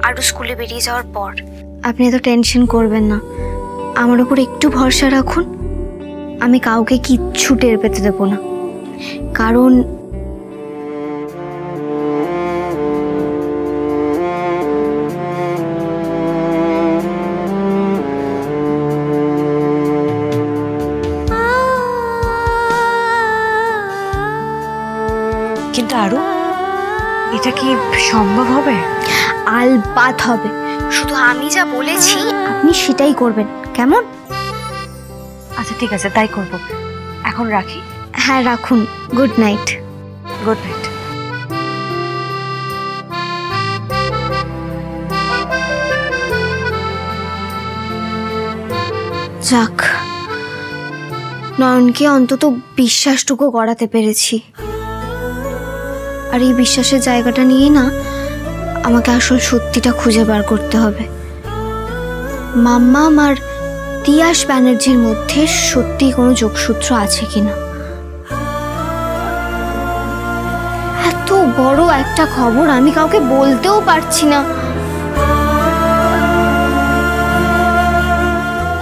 আরও স্কুলে বেরিয়ে যাওয়ার পর। আপনি এত টেনশন করবেন না, আমার ওপর একটু ভরসা রাখুন। আমি কাউকে কিচ্ছু টের পেতে দেবো না, কারণ কিন্তু আরু, এটা কি সম্ভব হবে? আলবাত হবে, শুধু আমি যা বলেছি আপনি সেটাই করবেন, কেমন? আচ্ছা ঠিক আছে, তাই করব। এখন রাখি। হ্যাঁ রাখুন, গুড নাইট। Good night. যাক, নয়নকে অন্তত বিশ্বাসটুকু করাতে পেরেছি। আর এই বিশ্বাসের জায়গাটা নিয়ে না আমাকে আসল সত্যিটা খুঁজে বার করতে হবে। মাম্মাম আর তিয়াস ব্যানার্জির মধ্যে সত্যি কোনো যোগসূত্র আছে কিনা। এত বড় একটা খবর আমি কাউকে বলতেও পারছি না।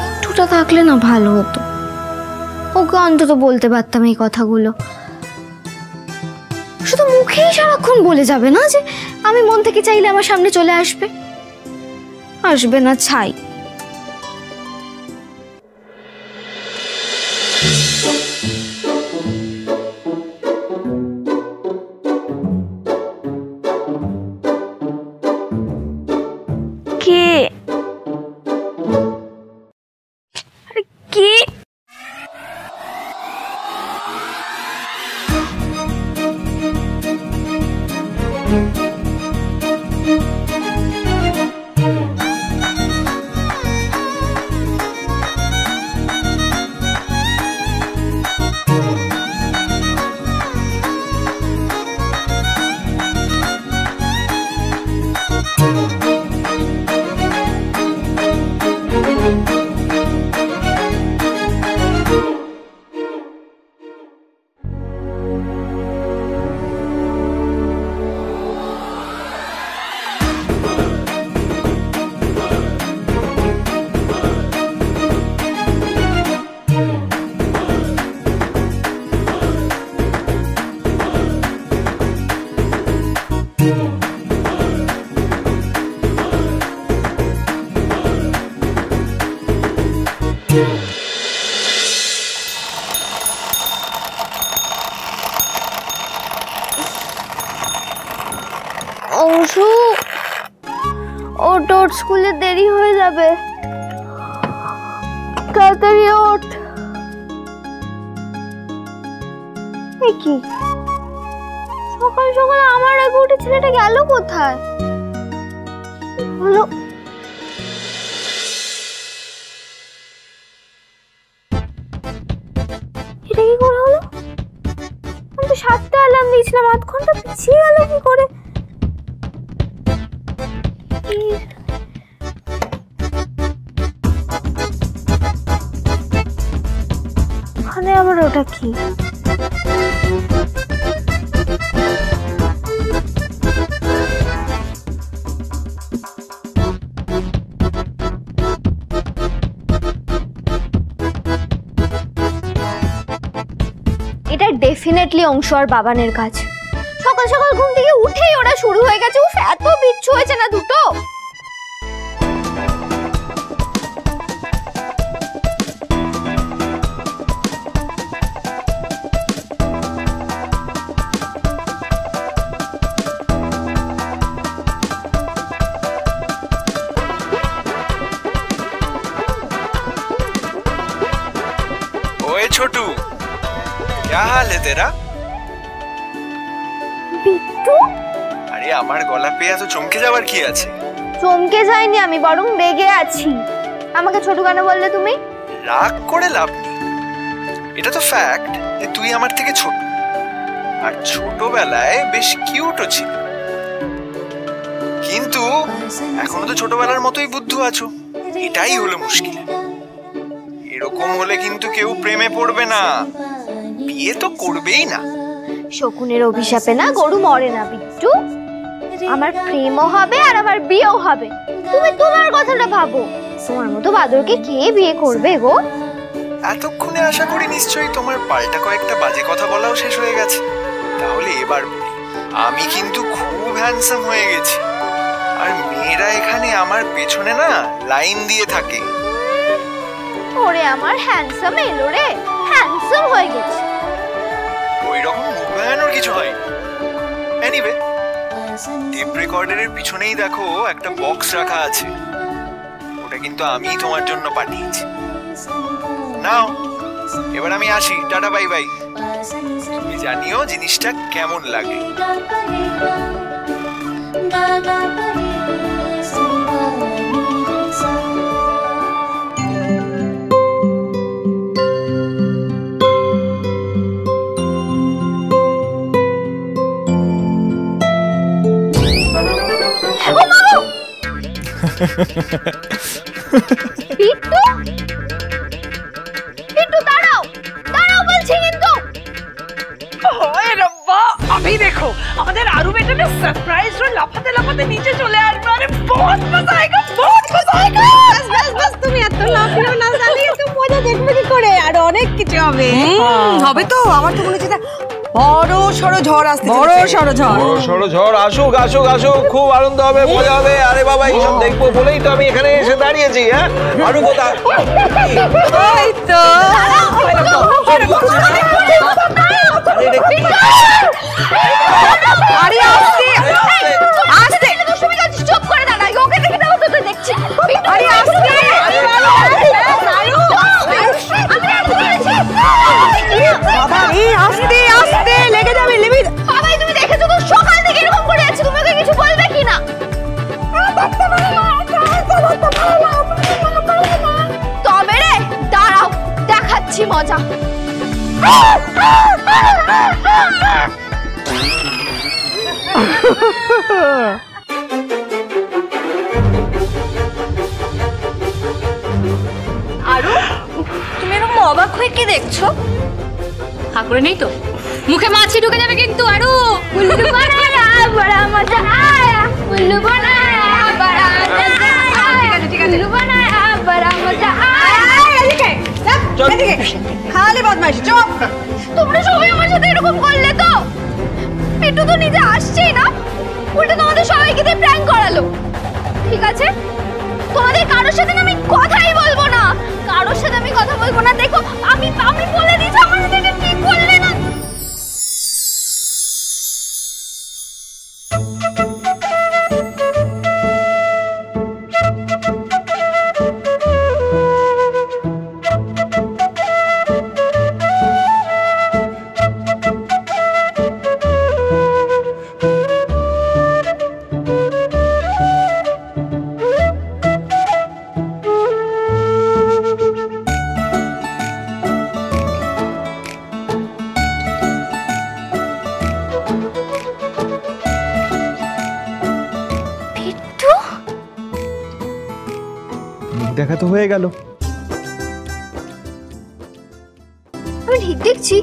একটুটা থাকলে না ভালো হতো, ওকে অন্তত বলতে পারতাম এই কথাগুলো। শুধু মুখেই সারাক্ষণ বলে যাবে না যে আমি মন থেকে চাইলে আমার সামনে চলে আসবে না, ছাই। কে? আরে কে? অংশু, ওঠ ওঠ, স্কুলে দেরি হয়ে যাবে, তাড়াতাড়ি ওঠ। কি সকাল সকাল আমার আগে উঠে ছেলেটা গেল কোথায়? হলো এটা কি করে হলো? আমি তো 7টা অ্যালার্ম দিয়েছিলাম, আধ ঘন্টা পিছিয়ে গেল কি করে? ওখানে আবার ওটা কি? এটা ডেফিনেটলি অংশ আর বাবানের কাজ। সকাল সকাল ঘুম থেকে উঠেই ওরা শুরু হয়ে গেছে। উফ, এত বিচ্ছু হয়েছে না দুটো। ओए छोटू, क्या हाल है तेरा? বিট্টু, আরে আমার গলা পেয়ে এত চমকে যাবার কি আছে? চমকে যাইনি আমি, বরং রেগে আছি। আমাকে ছোট কেন বললে তুমি? রাগ করে লাভ নেই, এটা তো ফ্যাক্ট যে তুই আমার থেকে ছোট, আর ছোটবেলায় বেশ কিউটও ছিল, কিন্তু এখনো তো ছোটবেলার মতোই বুদ্ধু আছো। এটাই হলো মুশকিল। এরকম হলে কিন্তু কেউ প্রেমে পড়বে না, বিয়ে তো করবেই না। শকুনের অভিশাপে না গরু মরে না বিট্টু। আমার প্রেমও হবে আর আমার বিয়েও হবে। তুমি তোমার কথাটা ভাবো, তোমার মতো বাদরকে কে বিয়ে করবে গো? এতক্ষণে আশা করি নিশ্চয়ই তোমার পাল্টা কয়েকটা বাজে কথা বলাও শেষ হয়ে গেছে। তাহলে এবার বলি, আমি কিন্তু খুব হ্যান্ডসাম হয়ে গেছি, আর মেয়েরা এখানে আমার পেছনে না লাইন দিয়ে থাকে। ওরে আমার হ্যান্ডসাম এলো রে, হ্যান্ডসাম হয়ে গেছে। ওই রকম মুখ ভাঙানোর কিছু হয়। এনিওয়ে, টেপ রেকর্ডারের পিছনেই দেখো একটা বক্স রাখা আছে, ওটা কিন্তু আমি তোমার জন্য পাঠিয়েছি। নাও, এবার আমি আসি, টাটা বাই বাই। তুমি জানিও জিনিসটা কেমন লাগে। বিট্টু, বিট্টু দাঁড়াও, দাঁড়াও বলছি কিন্তু। ओए रब्बा, अभी देखो हमारे आरू बेटे ने सरप्राइज और लाफाते लाफाते नीचे चले आ रहे हैं। बहुत मजा आएगा, बहुत मजा आएगा। बस बस बस, তুমি এত লাফিও না, জানি এত মজা দেখবে কি করে, আর অনেক কিছু হবে। হবে তো, আমার তো মনে হচ্ছে বড় সড়ো ঝড় আসছে, বড় সড়ো ঝড়। বড় সড়ো ঝড় আসুক আসুক আসুক, খুব আনন্দ হবে, মজা হবে। আরে বাবা, এইসব দেখবো বলেই তো আমি এখানে এসে দাঁড়িয়েছি। হ্যাঁ, আরো কোথায়? ওই তো আরে আস্তে আস্তে, তুমি কাছে চুপ করে দাঁড়াই, ওকে দেখে দাও তো, তো দেখছি। আরে আস্তে, বাবা এই আস্তে আস্তে লেগে যাবে, লিমিট। বাবাই তুমি দেখেছো তো সকাল থেকে এরকম করে আছে, তুমি ওকে কিছু বলবে কি না? তবে রে দাঁড়াও, দেখাচ্ছি মজা। আরু, তুমি এরকম অবাক হয়ে কি দেখছো? হা করে নেই তো, মুখে মাছি ঢুকে যাবে কিন্তু। আরু, উল্লু বানায়া বড়া মজা আয়া, উল্লু বানায়া বড়া মজা আয়া, ঠিক আছে, উল্লু বানায়া বড়া মজা আয়া। এদিকে এদিকে, খালি বদমাইশি, চুপ। তোমরা সবাই আমার সাথে এরকম করলে তো? একটু তো নিজে আসছেই না, উল্টে তোমাদের সবাইকে দিয়ে প্র্যাঙ্ক করালো। ঠিক আছে, তোমাদের কারোর সাথে আমি কথাই বলবো না, কারোর সাথে আমি কথা বলবো না। দেখো আমি আমি বলে দিয়েছি, আমার সাথে এটা ঠিক করলে না। দেখা তো হয়ে গেল। আমি ঠিক দেখছি?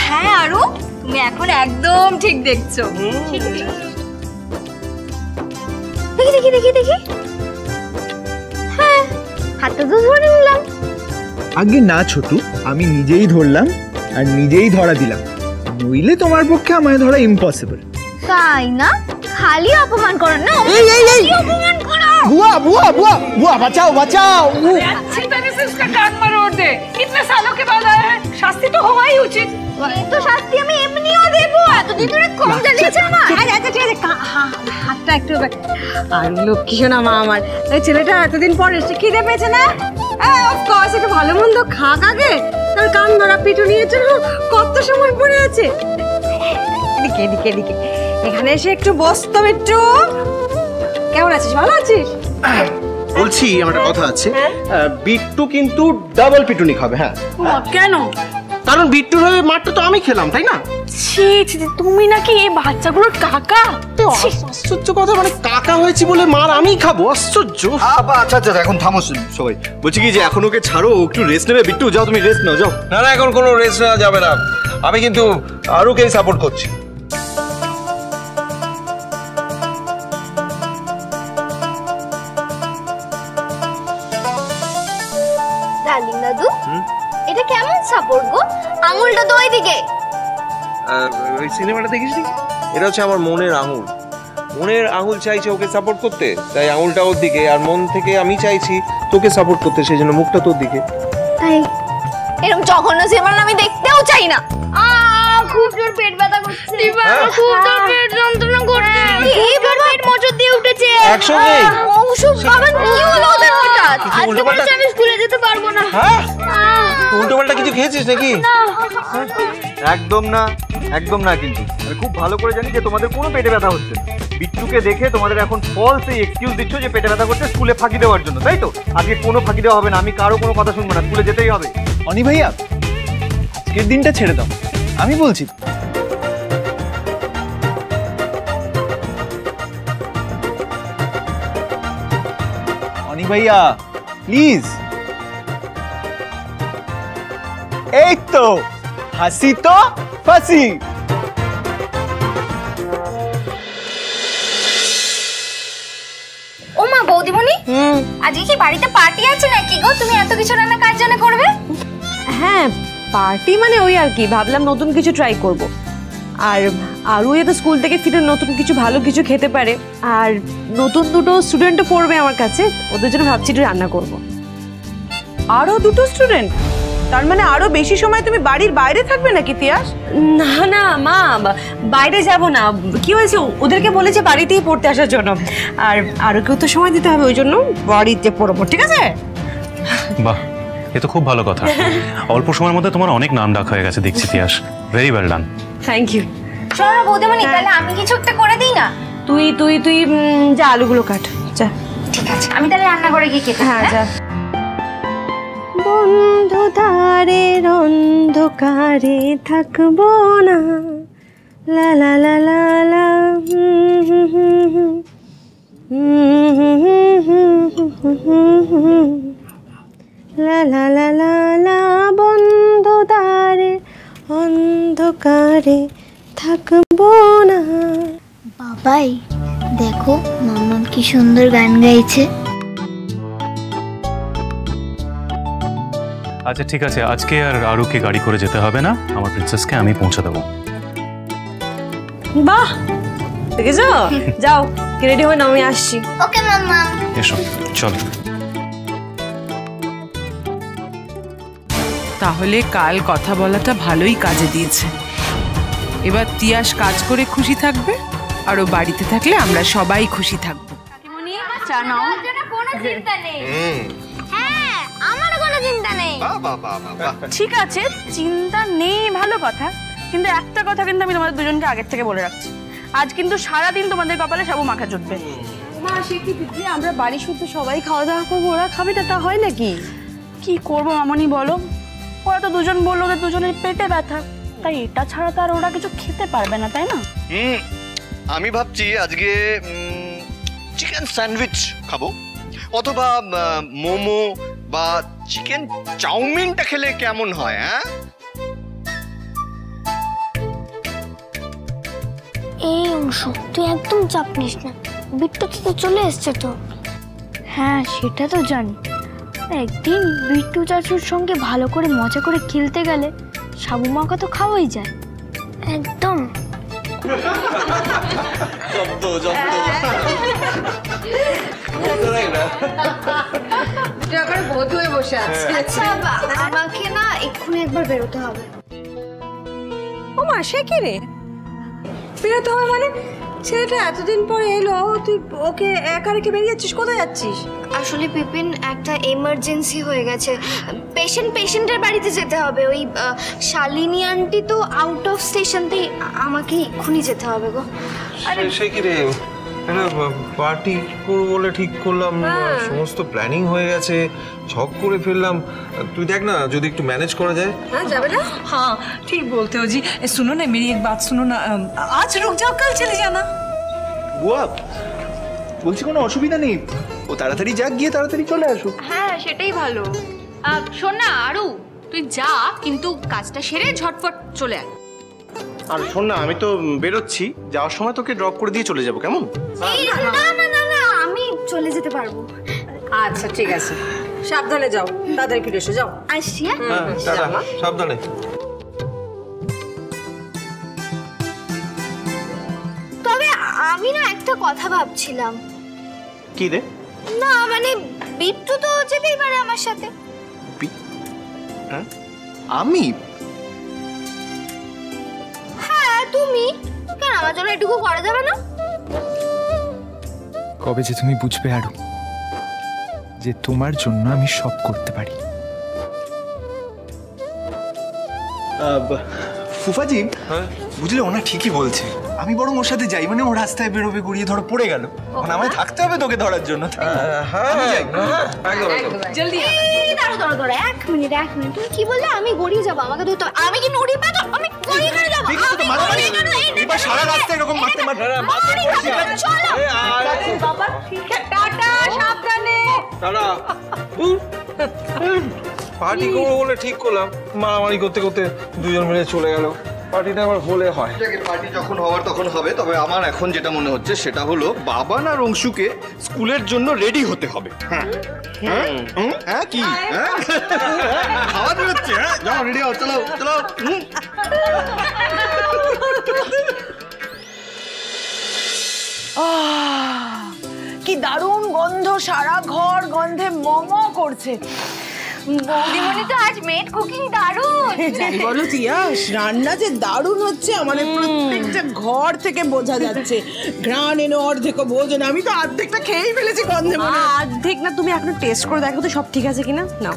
হ্যাঁ আরু, তুমি এখন একদম ঠিক দেখছো। দেখি দেখি দেখি দেখি, হ্যাঁ হাতটা তো ধরে নিলাম। আগে না ছোটু, আমি নিজেই ধরলাম আর নিজেই ধরা দিলাম, নইলে তোমার পক্ষে আমায় ধরা ইম্পসিবল। তাই না? খালি অপমান করো না, অপমান করো। बुआ बुआ बुआ बुआ बचाओ बचाओ। अच्छी तरह से उसका कान मरोड़ दे, इतने सालों के बाद आया है, শাস্তি তো হওয়াই উচিত। এই তো শাস্তি আমি এমনিও দেব, এতদিন ধরে কম জ্বালিয়েছে আমার। আচ্ছা ঠিক আছে, হাতটা একটু। আর লক্ষ্মী শোনা মা আমার, এই ছেলেটা এতদিন পর এসে খিদে পেয়েছে না? অফকোর্স একটু ভালো মন্দ খাক আগে, তার কান ধরা পিটুনির জন্য কত সময় পড়ে আছে। এদিকে এদিকে এদিকে, এখানে এসে একটু বসতো একটু। কেমন আছিস? ভালো আছিস? বলছি আমার একটা কথা আছে, বিট্টু কিন্তু ডাবল পিটুনি খাবে। হ্যাঁ কেন? কারণ বিট্টুর হয়ে মারটা তো আমি খেলাম, তাই না? ছি ছি, তুমি নাকি এই বাচ্চাগুলোর কাকা? আশ্চর্য কথা, মানে কাকা হয়েছি বলে মার আমিই খাবো? আশ্চর্য। আচ্ছা আচ্ছা, এখন থামো সবাই। বলছি কি যে এখন ওকে ছাড়ো, একটু রেস্ট নেবে। বিট্টু যাও, তুমি রেস্ট নাও, যাও। না না, এখন কোনো রেস্ট নেওয়া যাবে না। আমি কিন্তু আরুকেই সাপোর্ট করছি। ডার্লিং দাদু, এটা কেমন সাপোর্ট গো? আঙুলটা তো ওইদিকে। ওই সিনেমাটা দেখিসনি? এটা হচ্ছে আমার মনের আঙুল। মনের আঙুল চাইছে ওকে সাপোর্ট করতে, তাই আঙুলটা ওর দিকে, আর মন থেকে আমি চাইছি তোকে সাপোর্ট করতে, সেই জন্য মুখটা তোর দিকে। তাই এরকম জঘন্য সিনেমা আমি দেখতেও চাই না। খুব জোর পেট ব্যথা করছে, খুব জোর পেট যন্ত্রণা করছে, এই বাবা পেট মোচড় দিয়ে উঠেছে। একসঙ্গে ওষুধ বাবা কি হলো ওদের হঠাৎ? আজকে মনে হচ্ছে আমি স্কুলে যেতে পারবো না। উল্টোপাল্টা কিছু খেয়েছিস নাকি? একদম না, একদম না। কিন্তু আমি খুব ভালো করে জানি যে তোমাদের কোনো পেটে ব্যথা হচ্ছে না। বিট্টুকে দেখে তোমাদের এখন ফলস এই এক্সকিউজ দিচ্ছ যে পেটে ব্যথা করছে স্কুলে ফাঁকি দেওয়ার জন্য, তাই তো? আজকে কোনো ফাঁকি দেওয়া হবে না, আমি কারো কোনো কথা শুনবো না, স্কুলে যেতেই হবে। অনি ভাইয়া, আজকের দিনটা ছেড়ে দাও, আমি বলছি। অনি ভাইয়া প্লিজ। এই তো হাসি তো ফাঁসি। ও মা, বৌদিমণি আজকে কি বাড়িতে পার্টি আছে নাকি গো? তুমি এত কিছু রান্না কার জন্য করবে? হ্যাঁ পার্টি মানে ওই আর কি, ভাবলাম নতুন কিছু ট্রাই করব। আর আরও যাতে স্কুল থেকে ফিরে নতুন কিছু ভালো কিছু খেতে পারে, আর নতুন দুটো স্টুডেন্টও পড়বে আমার কাছে, ওদের জন্য ভাবছি একটু রান্না করব। আরো দুটো স্টুডেন্ট? তার মানে আরো বেশি সময় তুমি বাড়ির বাইরে থাকবে নাকি তিয়াস? না না মা, বাইরে যাব না। কি হয়েছে, ওদেরকে বলেছে বাড়িতেই পড়তে আসার জন্য, আর আরও কেউ তো সময় দিতে হবে, ওই জন্য বাড়িতে পড়বো। ঠিক আছে? বাহ, এ তো খুব ভালো কথা। অল্প সময়ের মধ্যে তোমার অনেক নাম ডাক হয়ে গেছে দেখছি Tiyas. Very well done. Thank you. চলো বৌদিমণি, তাহলে আমি কিছু একটা করে দিই না? তুই তুই তুই যা আলুগুলো কাট, যা। ঠিক আছে, আমি তাহলে রান্না করে গিয়ে খেতে। হ্যাঁ যা। বন্ধু দ্বারের অন্ধকারে থাকবো না, লা লা লা লা লা, লা লা লা লা লা, বন্ধু দ্বারের অন্ধকারে থাকবো না। বাবাই দেখো মাম্মাম কি সুন্দর গান গাইছে। আচ্ছা ঠিক আছে, আজকে আর আরুকে গাড়ি করে যেতে হবে না, আমার প্রিন্সেসকে আমি পৌঁছে দেবো। বাহ, দেখেছো? যাও রেডি হয়ে নাও, আমি আসছি। ওকে মাম্মা। এসো চল। তাহলে কাল কথা বলাটা ভালোই কাজে দিয়েছে। এবার তিয়াস কাজ করে খুশি থাকবে, আর ও বাড়িতে থাকলে আমরা সবাই খুশি থাকবো। চা নাও। কোনো চিন্তা নেই। হ্যাঁ, আমারও কোনো চিন্তা নেই। ঠিক আছে, চিন্তা নেই ভালো কথা, কিন্তু একটা কথা কিন্তু আমি তোমাদের দুজনকে আগের থেকে বলে রাখছি, আজ কিন্তু সারাদিন তোমাদের কপালে সাবু মাখা জুটবে। মা সে কি দিদি, আমরা বাড়ি শুদ্ধ সবাই খাওয়া দাওয়া করবো, ওরা খাবে না তা হয় নাকি? কি করবো মামনি বলো, ওরা তো দুজন বললো ওদের দুজনের পেটে ব্যথা, তাই এটা ছাড়া তো আর ওরা কিছু খেতে পারবে না, তাই না? আমি ভাবছি আজকে চিকেন স্যান্ডউইচ খাবো, অথবা মোমো বা চিকেন চাউমিনটা খেলে কেমন হয়? হ্যাঁ, এই অংশ তুই একদম চাপ নিস না, বিট্টু তো চলে এসছে তো। হ্যাঁ সেটা তো জানি, একদিন বিট্টু চাচুর সঙ্গে ভালো করে মজা করে খেলতে গেলে সাবু মাখা তো খাওয়াই যায়। একদম বধু হয়ে বসে আছে। আচ্ছা আমাকে না এক্ষুনি একবার বেরোতে হবে। ও মা, সে কি রে বেরোতে হবে মানে? ছেলেটা এতদিন পরে এলো, তুই ওকে একা রেখে বেরিয়ে যাচ্ছিস? কোথায় যাচ্ছিস? আসলে বিপিন, একটা এমার্জেন্সি হয়ে গেছে, পেশেন্টের বাড়িতে যেতে হবে। ওই শালিনী আন্টি তো আউট অফ স্টেশন, তাই আমাকে এক্ষুনি যেতে হবে গো। সে কি রে, পার্টি করবো বলে ঠিক করলাম, সমস্ত প্ল্যানিং হয়ে গেছে, ছক করে ফেললাম। তুই দেখ না যদি একটু ম্যানেজ করা যায়। हाँ जावे ना? हाँ ठीक बोलते हो जी। सुनो ना मेरी एक बात सुनो ना, आज रुक जाओ, कल चले जाना। বুয়া, বলছি কোনো অসুবিধা নেই, ও তাড়াতাড়ি যাক, গিয়ে তাড়াতাড়ি চলে আসুক। হ্যাঁ সেটাই ভালো। শোন না আরু, তুই যা কিন্তু কাজটা সেরে ঝটপট চলে আয়। আর শোন না, আমি তো বেরোচ্ছি, যাওয়ার সময় তোকে ড্রপ করে দিয়ে চলে যাবো, কেমন? না না না না, আমি চলে যেতে পারবো। আচ্ছা ঠিক আছে, সাবধানে যাও, তাড়াতাড়ি ফিরে এসো, যাও। আসছি। হ্যাঁ টাটা, সাবধানে। তবে আমি না একটা কথা ভাবছিলাম। কি রে? না মানে বিট্টু তো যেতেই পারে আমার সাথে। হ্যাঁ আমি? হ্যাঁ তুমি, কেন আমার জন্য এটুকু করা যাবে না? কবে যে তুমি বুঝবে আরু যে তোমার জন্য আমি সব করতে পারি। ফুফাজি, বুঝলে ওনা ঠিকই বলছে, আমি বরং ওর সাথে যাই, মানে ও রাস্তায় বেরোবে, গড়িয়ে ধরো পড়ে গেল, মানে আমায় থাকতে হবে তোকে ধরার জন্য। জলদি দাঁড়ো দাঁড়ো দাঁড়ো, এক মিনিট। তুমি কি বললে? আমি গড়িয়ে যাবো? আমাকে ধরতে হবে? আমি কি নুড়ি পাতো? আমি গড়িয়ে কেন যাবো? এবার সারা রাস্তা এরকম মারতে মারতে বাবা ঠিক আছে, টাটা, সাবধানে। টাটা। পার্টি করবো বলে ঠিক করলাম, মারামারি করতে করতে দুজন মিলে চলে গেল। পার্টিটা আবার হলে হয়। পার্টি যখন হওয়ার তখন হবে, তবে আমার এখন যেটা মনে হচ্ছে সেটা হলো বাবান আর অংশুকে স্কুলের জন্য রেডি হতে হবে। হ্যাঁ হ্যাঁ কি খাওয়া বেরোচ্ছে? হ্যাঁ যাও, রেডি হও, চলো চলো। কি দারুণ গন্ধ, সারা ঘর গন্ধে মমো করছে। বৌদিমণি তো আজ মেড কুকিং দারুণ। যাই বলো তিয়াস, রান্না যে দারুণ হচ্ছে, আমাদের প্রত্যেকটা ঘর থেকে বোঝা যাচ্ছে। ঘ্রাণ এনে অর্ধেক ভোজন, আমি তো অর্ধেকটা খেয়েই ফেলেছি গন্ধে। অর্ধেক না, তুমি এখনো টেস্ট করে দেখো তো সব ঠিক আছে কিনা। নাও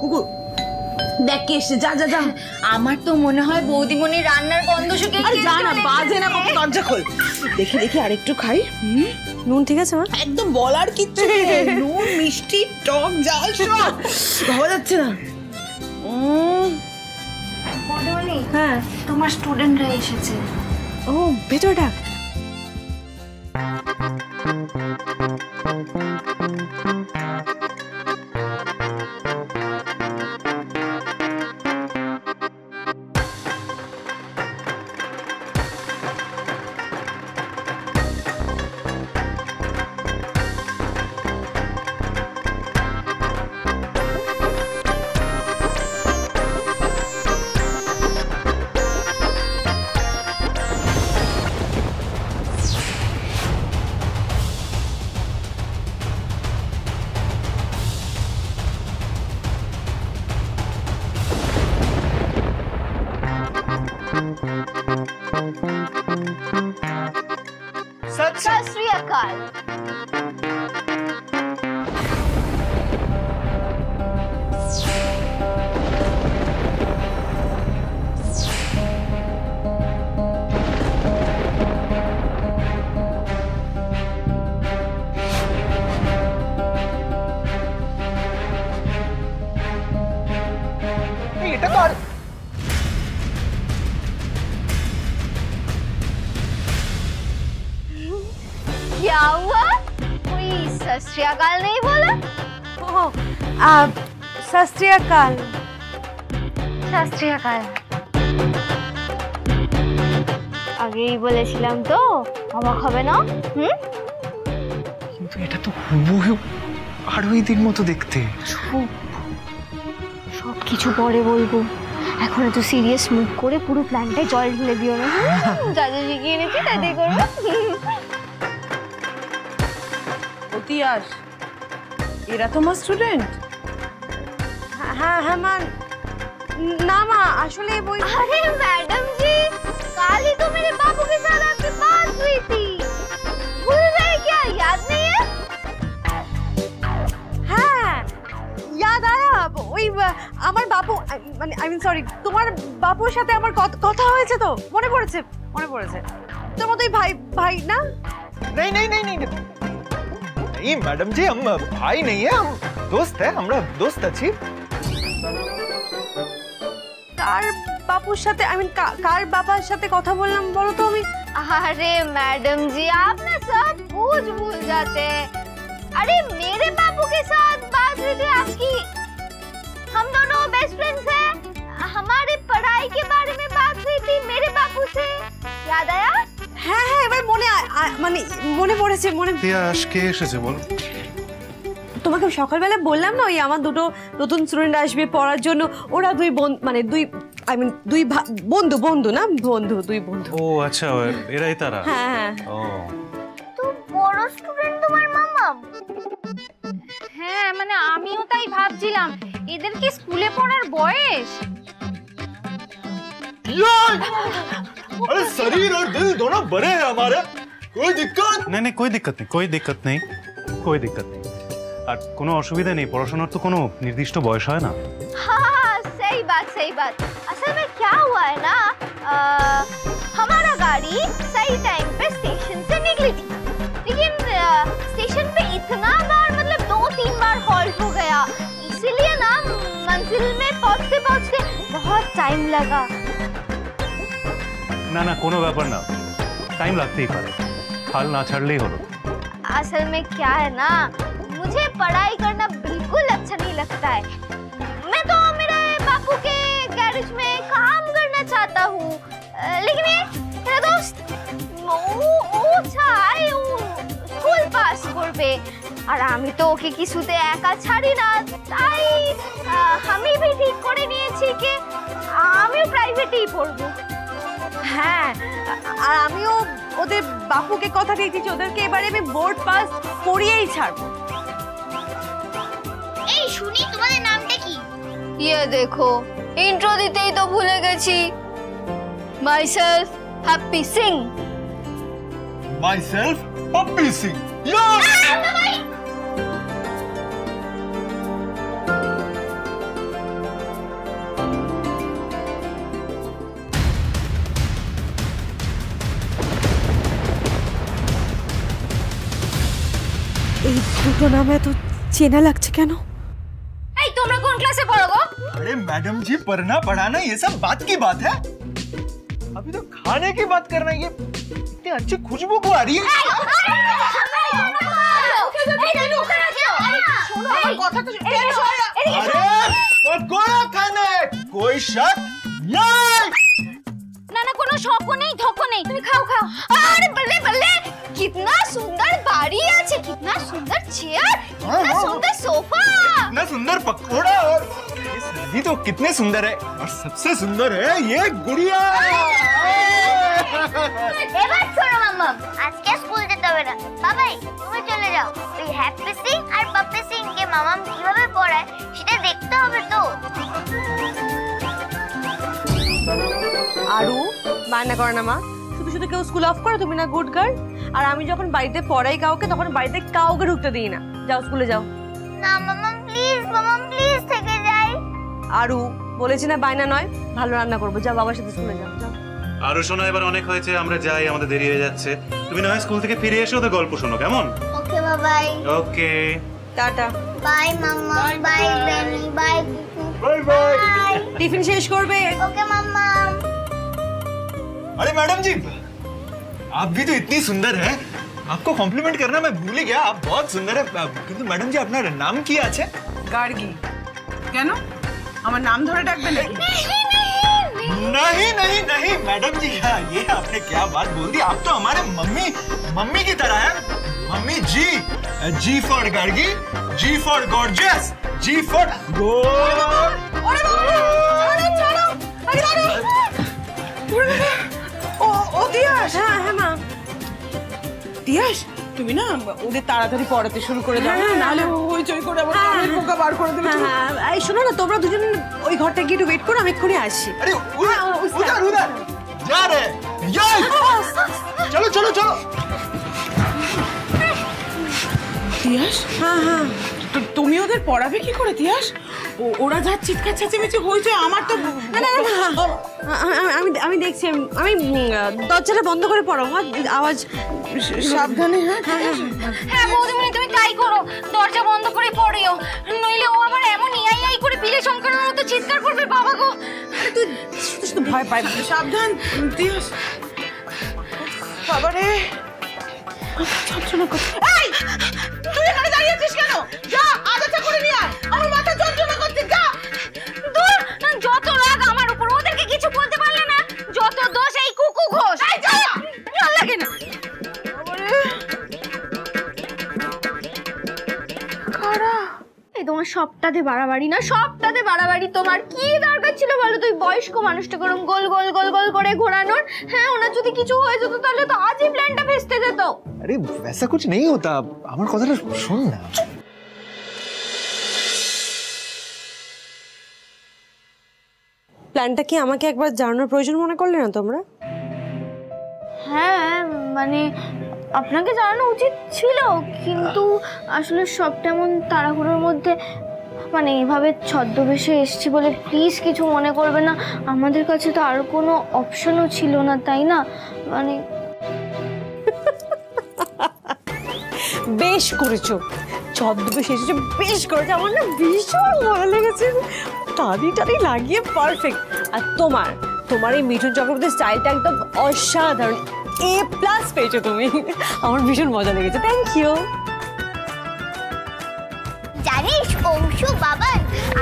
কুকুর দেখ কে এসছে, যা যা যা। আমার তো মনে হয় বৌদিমণি রান্নার গন্ধ শুকে। আরে যা না, বাজে না, বাবা দরজা খোল। দেখি দেখি আরেকটু খাই। নুন ঠিক আছে মা? একদম বলার কিচ্ছু নেই, নুন মিষ্টি টক ঝাল সব ভাবা যাচ্ছে না। বৌদিমণি, হ্যাঁ তোমার স্টুডেন্টরা এসেছে। ও ভেতরে ডাক। सत श्री अकाल। क्या हुआ? कोई सत श्री अकाल नहीं बोला? सत श्री अकाल। সত শ্রী আকাল। আগেই বলেছিলাম তো অবাক হবে না। কিন্তু এটা তো হুবহু আরোহীদের মতো দেখতে। সব কিছু পরে বলবো, এখন এত সিরিয়াস মুখ করে পুরো প্ল্যানটাই জল ঢেলে দিও না। যা যা শিখিয়ে এনেছি তাই দিয়ে করবো। তিয়াস, এরা তোমার স্টুডেন্ট? হ্যাঁ হ্যাঁ মা। ना माँ আসলে वो। अरे मैडम जी, कल ही तो मेरे बाबू के साथ आपकी बात हुई थी, भूल गए क्या? याद नहीं है? हाँ याद आया। ওই আমার বাপু মানে আই মিন সরি, তোমার বাপুর সাথে আমার কথা হয়েছে তো, মনে পড়েছে মনে পড়েছে। তোর মতোই ভাই ভাই না? नहीं नहीं नहीं नहीं नहीं मैडम जी, हम भाई नहीं है, हम दोस्त है, আমরা दोस्त আছি। কার বাপুর সাথে আই মিন কার বাবার সাথে কথা বললাম বলো তো? আমি अरे मैडम जी, आप ना सब कुछ भूल जाते हैं। अरे मेरे बापू के साथ बात हुई थी आपकी, हम दोनों बेस्ट फ्रेंड्स हैं, हमारी पढ़ाई के बारे में बात हुई थी मेरे बापू से, याद आया? হ্যাঁ হ্যাঁ এবার মানে মনে পড়েছে। মনে তিয়াস কে এসেছে বল? তোমাকে সকালবেলা বললাম না, ওই আমার দুটো নতুন স্টুডেন্ট আসবে পড়ার জন্য, ওরা দুই মানে দুই আই মিন দুই বন্ধু বন্ধু না বন্ধু দুই বন্ধু। ও আচ্ছা, এরাই তারা? হ্যাঁ। ও তো বড় স্টুডেন্ট তোমার মামা? হ্যাঁ মানে আমিও তাই ভাবছিলাম, এদের কি স্কুলে পড়ার বয়স? अरे शरीर और दिल दोनों बड़े हैं हमारे, कोई दिक्कत नहीं नहीं, कोई दिक्कत नहीं, कोई दिक्कत नहीं, कोई दिक्कत नहीं। আর কোনো অসুবিধা নেই, পড়াশোনার তো কোনো নির্দিষ্ট বয়স হয় না। हाँ सही बात सही बात। असल में क्या हुआ है ना, हमारा गाड़ी सही टाइम पे स्टेशन से निकली थी, लेकिन स्टेशन पे इतना बार मतलब 2-3 बार हॉल्ट हो गया, इसीलिए ना मंजिल में पहुंचते पहुंचते बहुत टाइम लगा। না না, কোনো ব্যাপার না, টাইম লাগতেই পারে, হাল না ছাড়লেই হলো। असल में क्या है ना, मुझे पढ़ाई करना बिल्कुल अच्छा नहीं लगता है, मैं तो मेरे बापू के गैरेज में काम करना चाहता हूँ, लेकिन ये मेरा दोस्त ও চাই ও স্কুল পাস করবে, আর আমি তো ওকে কিছুতে একা ছাড়ি না, তাই আমি भी ঠিক করে নিয়েছি যে আমিও প্রাইভেটেই পড়বো। হ্যাঁ আর আমিও ওদের বাপুকে কথা দিয়েছি যে ওদেরকে এবারে আমি বোর্ড পাস করিয়েই ছাড়বো। এই শুনি, তোমাদের নামটা কি? ये देखो इंट्रो দিতেই তো ভুলে গেছি। Myself Happy Singh. Myself Pappi Singh. এই দুটো নামে তো চেনা লাগছে কেন? এই তোমরা কোন ক্লাসে পড়ো গো? अरे मैडम जी, पढ़ना पढ़ाना ये सब बात की बात है, अभी तो खाने की बात करना। ये इतनी अच्छी खुशबू को आ रही है। अरे पकोड़ा खाने कोई शक नहीं। ना ना कोनो शौक नहीं धोको नहीं, तुम खाओ खाओ। अरे बल्ले बल्ले, कितना सुंदर बाड़ी আছে, कितना सुंदर चेयर, कितना सुंदर सोफा, कितना सुंदर पकोड़ा, और ये सब्जी तो कितने सुंदर है, और सबसे सुंदर है ये गुड़िया। এবার শোনো মাম্মা, আজকে স্কুল যেতে হবে না, বাবাই তুমি চলে যাও, ওই হ্যাপি সিং আর পাপ্পি সিং কে মামাম কিভাবে পড়ায় সেটা দেখতে হবে তো। আরু বায়না করে না মা, শুধু শুধু কেউ স্কুল অফ করে, তুমি না গুড গার্ল। আর আমি যখন বাড়িতে পড়াই কাউকে, তখন বাড়িতে কাউকে ঢুকতে দিই না। যাও স্কুলে যাও। না মামাম প্লিজ থেকে যাই। আরু বলেছি না বায়না নয়, ভালো রান্না করবো, যাও বাবার সাথে স্কুলে যাও। যাও আরো শোনো, এবার অনেক হয়েছে, আমরা যাই, আমাদের দেরি হয়ে যাচ্ছে। তুমি না হয় স্কুল থেকে ফিরে এসে ওদের গল্প শোনো, কেমন? Okay Babai. Okay tata. Bye মাম্মা, bye Beni, bye bye bye. Tiffin শেষ করবে। ওকে মাম্মা। अरे मैडम जी, आप भी तो इतनी सुंदर हैं, आपको कॉम्प्लीमेंट करना मैं भूल ही गया, आप बहुत सुंदर है। কিন্তু ম্যাডাম জি আপনার নাম কি আছে? গার্গী। কেন আমার নাম ধরে ডাকবে নাকি? नहीं नहीं नहीं मैडम जी, ये आपने क्या बात बोल दी, आप तो हमारे मम्मी की तरह है। Mummy ji, G for Gargi, G for gorgeous, G for Tiyas তুমি না ওদের তাড়াতাড়ি পড়াতে শুরু করে দাও, নাহলে হইচই করে আবার কানের পোকা বার করে দেবে। এই শোনো না, তোমরা দুজন ওই ঘরটা গিয়ে একটু ওয়েট করো, আমি এক্ষুনি আসছি। अरे उधर उधर जा रहे ये, चलो चलो चलो। তিয়াস, হ্যাঁ তুমি ওদের পড়াবে কি করে তিয়াস? ওরা যা চিৎকার চেঁচামেচি হয়েছে, আমার তো আমি দেখছি, আমি দরজাটা বন্ধ করে পড়ো, আওয়াজ সাবধানে। হ্যাঁ বৌদিমণি, তুমি তাই করো, দরজা বন্ধ করে পড়িও, নইলে ও আবার এমন ইয়াই করে বিলে শঙ্করের মতো চিৎকার করবে। বাবা গো, তুই শুধু ভয় পাই। সাবধান তিয়াস। বাবারে যন্ত্রণা করছে। এই তুই এখানে দাঁড়িয়ে আছিস কেন? যা আদাটা করে নিয়ে আয়, আমার মাথা যন্ত্রণা করছে। যা। দূর, যত রাগ আমার উপর, ওদেরকে কিছু বলতে পারলে না, যত দোষ এই কুকু ঘোষ। এই যা, ভাল লাগে না। এই তোমার সবটাতে বাড়াবাড়ি না, সবটাতে বাড়াবাড়ি। তোমার কি দরকার ছিল বলো? তুই বয়স্ক মানুষটা করুন গোল গোল গোল গোল করে ঘোরানোর। হ্যাঁ, ওনার যদি কিছু হয়ে যেত তাহলে তো আজই প্ল্যানটা ভেস্তে যেত। अरे वैसा कुछ नहीं होता, আমার কথাটা শোন না। প্ল্যানটা কি আমাকে একবার জানানোর প্রয়োজন মনে করলে না তোমরা? হ্যাঁ, মানে আপনাকে জানানো উচিত ছিল, কিন্তু আসলে সবটা এমন তাড়াহুড়োর মধ্যে, মানে এইভাবে ছদ্মবেশে এসেছি বলে প্লিজ কিছু মনে করবে না। আমাদের কাছে তো আর কোনো অপশনও ছিল না, তাই না? মানে বেশ করেছো, ছদ্মবেশ এসেছো, বেশ করেছো, আমার না ভীষণ ভালো লেগেছে, টানি লাগিয়ে পারফেক্ট। আর তোমার এই মিঠুন চক্রবর্তীর স্টাইলটা একদম অসাধারণ, A+ পেয়েছো তুমি, আমার ভীষণ মজা লেগেছে, থ্যাংক ইউ। জানিস অংশু বাবা,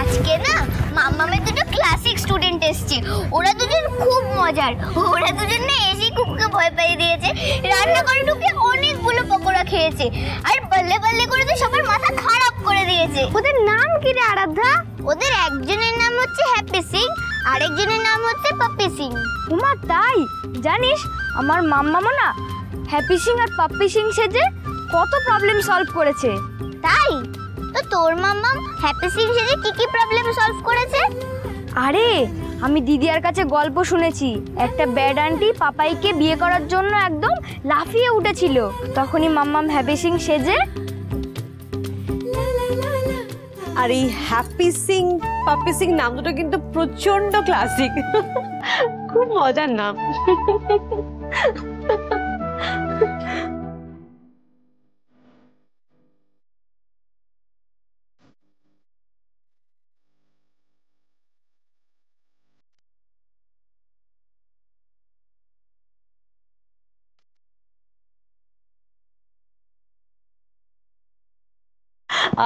আজকে না মাম্মামের দুটো ক্লাসিক স্টুডেন্ট এসছে, ওরা দুজন খুব মজার। ওরা দুজন না এসে কুকুকে ভয় পাইয়ে দিয়েছে, রান্না করে ঢুকে অনেকগুলো পকোড়া খেয়েছে, আর বল্লে বল্লে করে তো সবার মাথা খারাপ করে দিয়েছে। ওদের নাম কি রে আরাধ্যা? ওদের একজনের নাম হচ্ছে হ্যাপি সিং, আরেকজনের নাম হচ্ছে পাপ্পি সিং। উমা, তাই? জানিস আমার মাম্মামও না হ্যাপি সিং আর পাপ্পি সিং সেজে কত প্রবলেম সলভ করেছে। তাই তো তোর মাম্মা হ্যাপি সিং সেজে কি কি প্রবলেম সলভ করেছে? আরে আমি দিদিয়ার কাছে গল্প শুনেছি, একটা ব্যাড আন্টি পাপাইকে বিয়ে করার জন্য একদম লাফিয়ে উঠেছিল, তখনই মাম্মাম হ্যাপি সিং সেজে। আর এই হ্যাপি সিং পাপ্পি সিং নাম দুটো কিন্তু প্রচন্ড ক্লাসিক, খুব মজার নাম।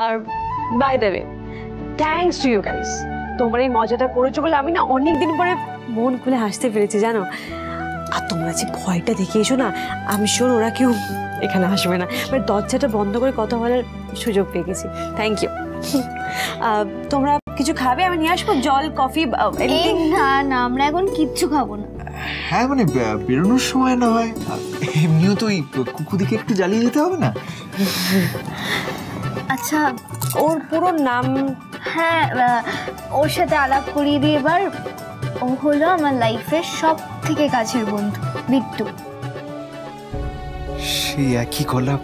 আর by the way, thanks to you guys, তোমরা এই মজাটা করেছো বলে আমি না অনেকদিন পরে মন খুলে হাসতে পেরেছি জানো। আর তোমরা যে ভয়টা দেখিয়েছো না, আমি শিওর ওরা কেউ এখানে আসবে না, মানে দরজাটা বন্ধ করে কথা বলার সুযোগ পেয়ে গেছি, থ্যাংক ইউ। তোমরা কিছু খাবে? আমি নিয়ে আসবো জল, কফি? না না, আমরা এখন কিচ্ছু খাবো না। হ্যাঁ মানে বেরোনোর সময় না হয়, এমনিও তো ওই কুকুদিকে একটু জ্বালিয়ে যেতে হবে না? আচ্ছা, ওর পুরো নাম? হ্যাঁ, ওর সাথে আলাপ করিয়ে দিই এবার। ও হলো আমার লাইফের সব থেকে কাছের বন্ধু, বিট্টু। সেই একই গলা,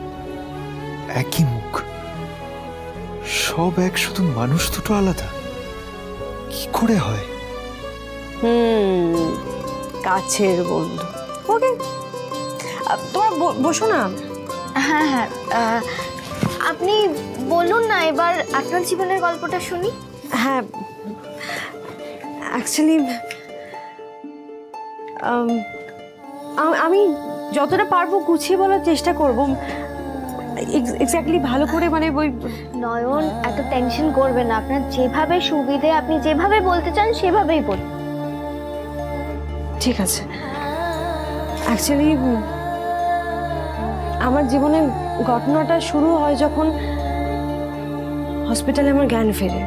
একই মুখ, সব এক, শুধু মানুষ দুটো আলাদা, কি করে হয়? কাছের বন্ধু, ওকে তোমার বসো না। হ্যাঁ হ্যাঁ, আপনি বলুন না এবার আপনার জীবনের গল্পটা শুনি। হ্যাঁ, অ্যাকচুয়ালি আমি যতটা পারবো গুছিয়ে বলার চেষ্টা করব, এক্স্যাক্টলি ভালো করে, মানে ওই। নয়ন, এত টেনশন করবেন না, আপনার যেভাবে সুবিধে, আপনি যেভাবে বলতে চান সেভাবেই বলুন। ঠিক আছে। অ্যাকচুয়ালি আমার জীবনে ঘটনাটা শুরু হয় যখন হসপিটালে আমার জ্ঞান ফেরে।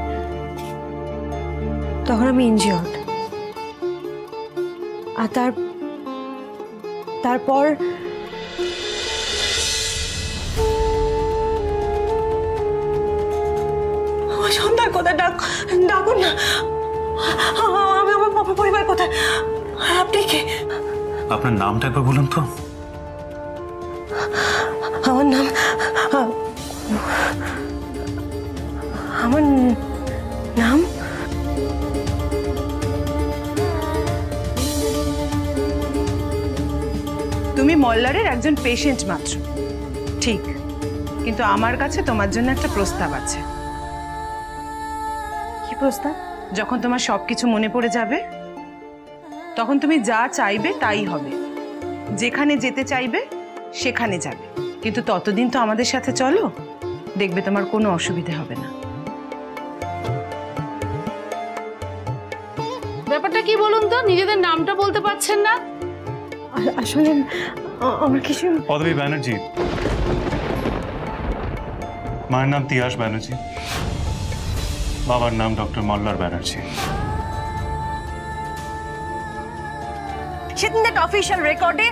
তখন আমি ইনজিওর্ড, আর তারপর আমার সন্তান কোথায়, ডাকুন না। আমি আমার বাবা পরিবার কোথায়, আপনি কে? আপনার নামটা একবার বলুন তো। আমার নাম, আমার নাম তুমি মল্লারের একজন পেশেন্ট মাত্র, ঠিক, কিন্তু আমার কাছে তোমার জন্য একটা প্রস্তাব আছে। কি প্রস্তাব? যখন তোমার সবকিছু মনে পড়ে যাবে তখন তুমি যা চাইবে তাই হবে, যেখানে যেতে চাইবে সেখানে যাবে, কিন্তু ততদিন তো আমাদের সাথে চলো, দেখবে তোমার কোনো অসুবিধা হবে না। ব্যাপারটা কি বলুন তো, নিজেদের নামটা বলতে পারছেন না? আসলে আমার কিছু। পদবী ব্যানার্জি, মায়ের নাম তিয়াস ব্যানার্জি, বাবার নাম ডক্টর মল্লার ব্যানার্জি। সেদিন একটা অফিসিয়াল রেকর্ডে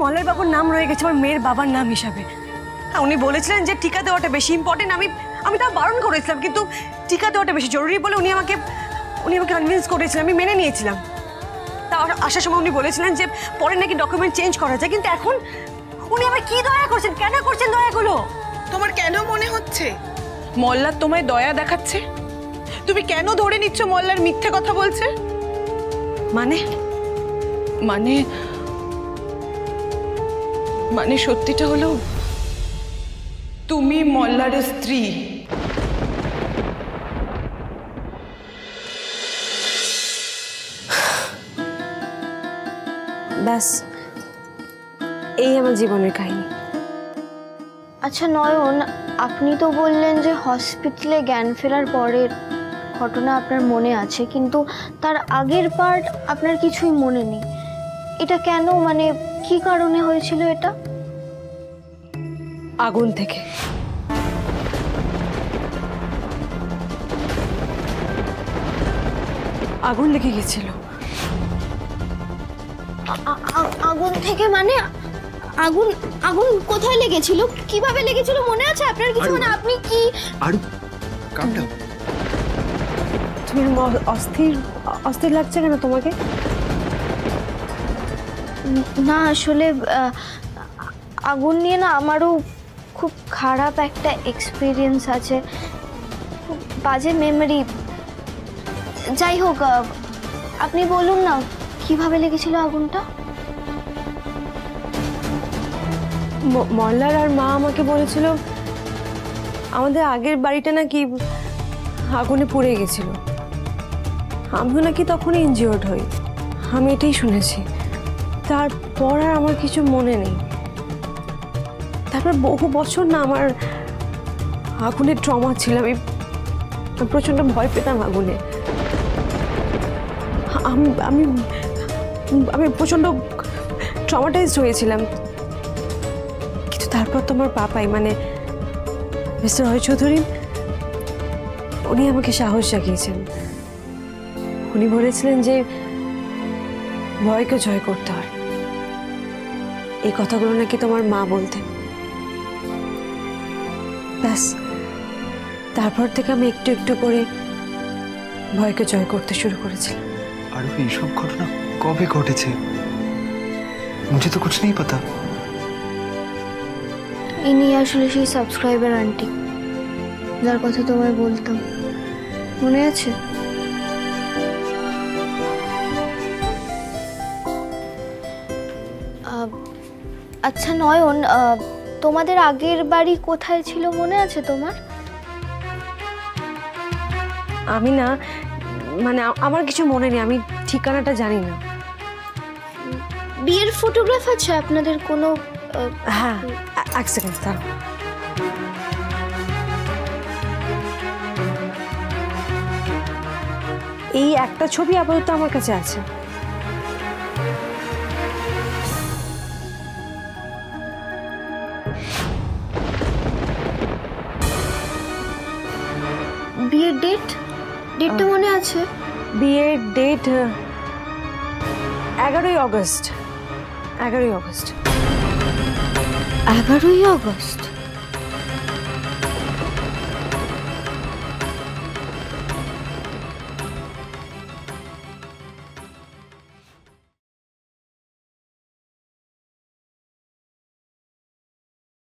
মল্লার বাবুর নাম রয়ে গেছে আমার মেয়ের বাবার নাম হিসাবে। উনি বলেছিলেন যে টিকা দেওয়াটা বেশি ইম্পর্টেন্ট। আমি তা বারণ করেছিলাম, কিন্তু টিকা দেওয়াটা বেশি জরুরি বলে উনি আমাকে কনভিন্স করেছিলেন। আমি মেনে নিয়েছিলাম। তা আসার সময় উনি বলেছিলেন যে পরে নাকি ডকুমেন্ট চেঞ্জ করা যায়, কিন্তু এখন উনি আবার কি দয়া করছেন, কেন করছেন দয়াগুলো? তোমার কেন মনে হচ্ছে মল্লার তোমায় দয়া দেখাচ্ছে? তুমি কেন ধরে নিচ্ছ মল্লার মিথ্যে কথা বলছে? মানে মানে মানে সত্যিটা হলো তুমি মল্লারের স্ত্রী। ব্যাস, এই আমার জীবনের কাহিনী। আচ্ছা নয়ন, আপনি তো বললেন যে হসপিটালে জ্ঞান ফেরার পরের ঘটনা আপনার মনে আছে, কিন্তু তার আগের পার্ট আপনার কিছুই মনে নেই। এটা কেন, মানে কি কারণে হয়েছিল এটা? আগুন থেকে। আগুন লেগে গেছিল। আগুন থেকে মানে? আগুন আগুন কোথায় লেগেছিল, কিভাবে লেগেছিল মনে আছে আপনার কিছু? মানে আপনি কি তুমি অস্থির অস্থির লাগছে কেন তোমাকে? না আসলে আগুন নিয়ে না আমারও খুব খারাপ একটা এক্সপিরিয়েন্স আছে, খুব বাজে মেমরি। যাই হোক, আপনি বলুন না কিভাবে লেগেছিল আগুনটা? মল্লার আর মা আমাকে বলেছিল আমাদের আগের বাড়িটা নাকি আগুনে পুড়ে গেছিল। আমিও নাকি তখন ইনজিওর্ড হই, আমি এটাই শুনেছি। তারপর আর আমার কিছু মনে নেই। তারপর বহু বছর না আমার আগুনের ট্রমা ছিল। আমি প্রচণ্ড ভয় পেতাম আগুনে। আমি আমি প্রচণ্ড ট্রমাটাইজড হয়েছিলাম। কিন্তু তারপর তোমার পাপাই, মানে মিস্টার রয় চৌধুরী, উনি আমাকে সাহস জাগিয়েছেন। উনি বলেছিলেন যে ভয়কে জয় করতে হয়। এই কথাগুলো নাকি তোমার মা বলতেন। ব্যাস, তারপর থেকে আমি একটু একটু করে ভয়কে জয় করতে শুরু করেছিলাম। আর এইসব ঘটনা কবে ঘটেছে? মুঝে তো কুছ নেই পাতা। ইনি আসলে সেই সাবস্ক্রাইবার আন্টি যার কথা তোমায় বলতাম, মনে আছে? আচ্ছা নয়ন, তোমাদের আগের বাড়ি কোথায় ছিল মনে আছে তোমার? আমি না, মানে আমার কিছু মনে নেই, আমি ঠিকানাটা জানি না। বিয়ের ফটোগ্রাফ আছে আপনাদের কোনো? হ্যাঁ, এক সেকেন্ড দাঁড়াও। এই একটা ছবি আপাতত আমার কাছে আছে। বিয়ের ডেটটা মনে আছে? বিয়ের ডেট 11ই আগস্ট। 11ই আগস্ট?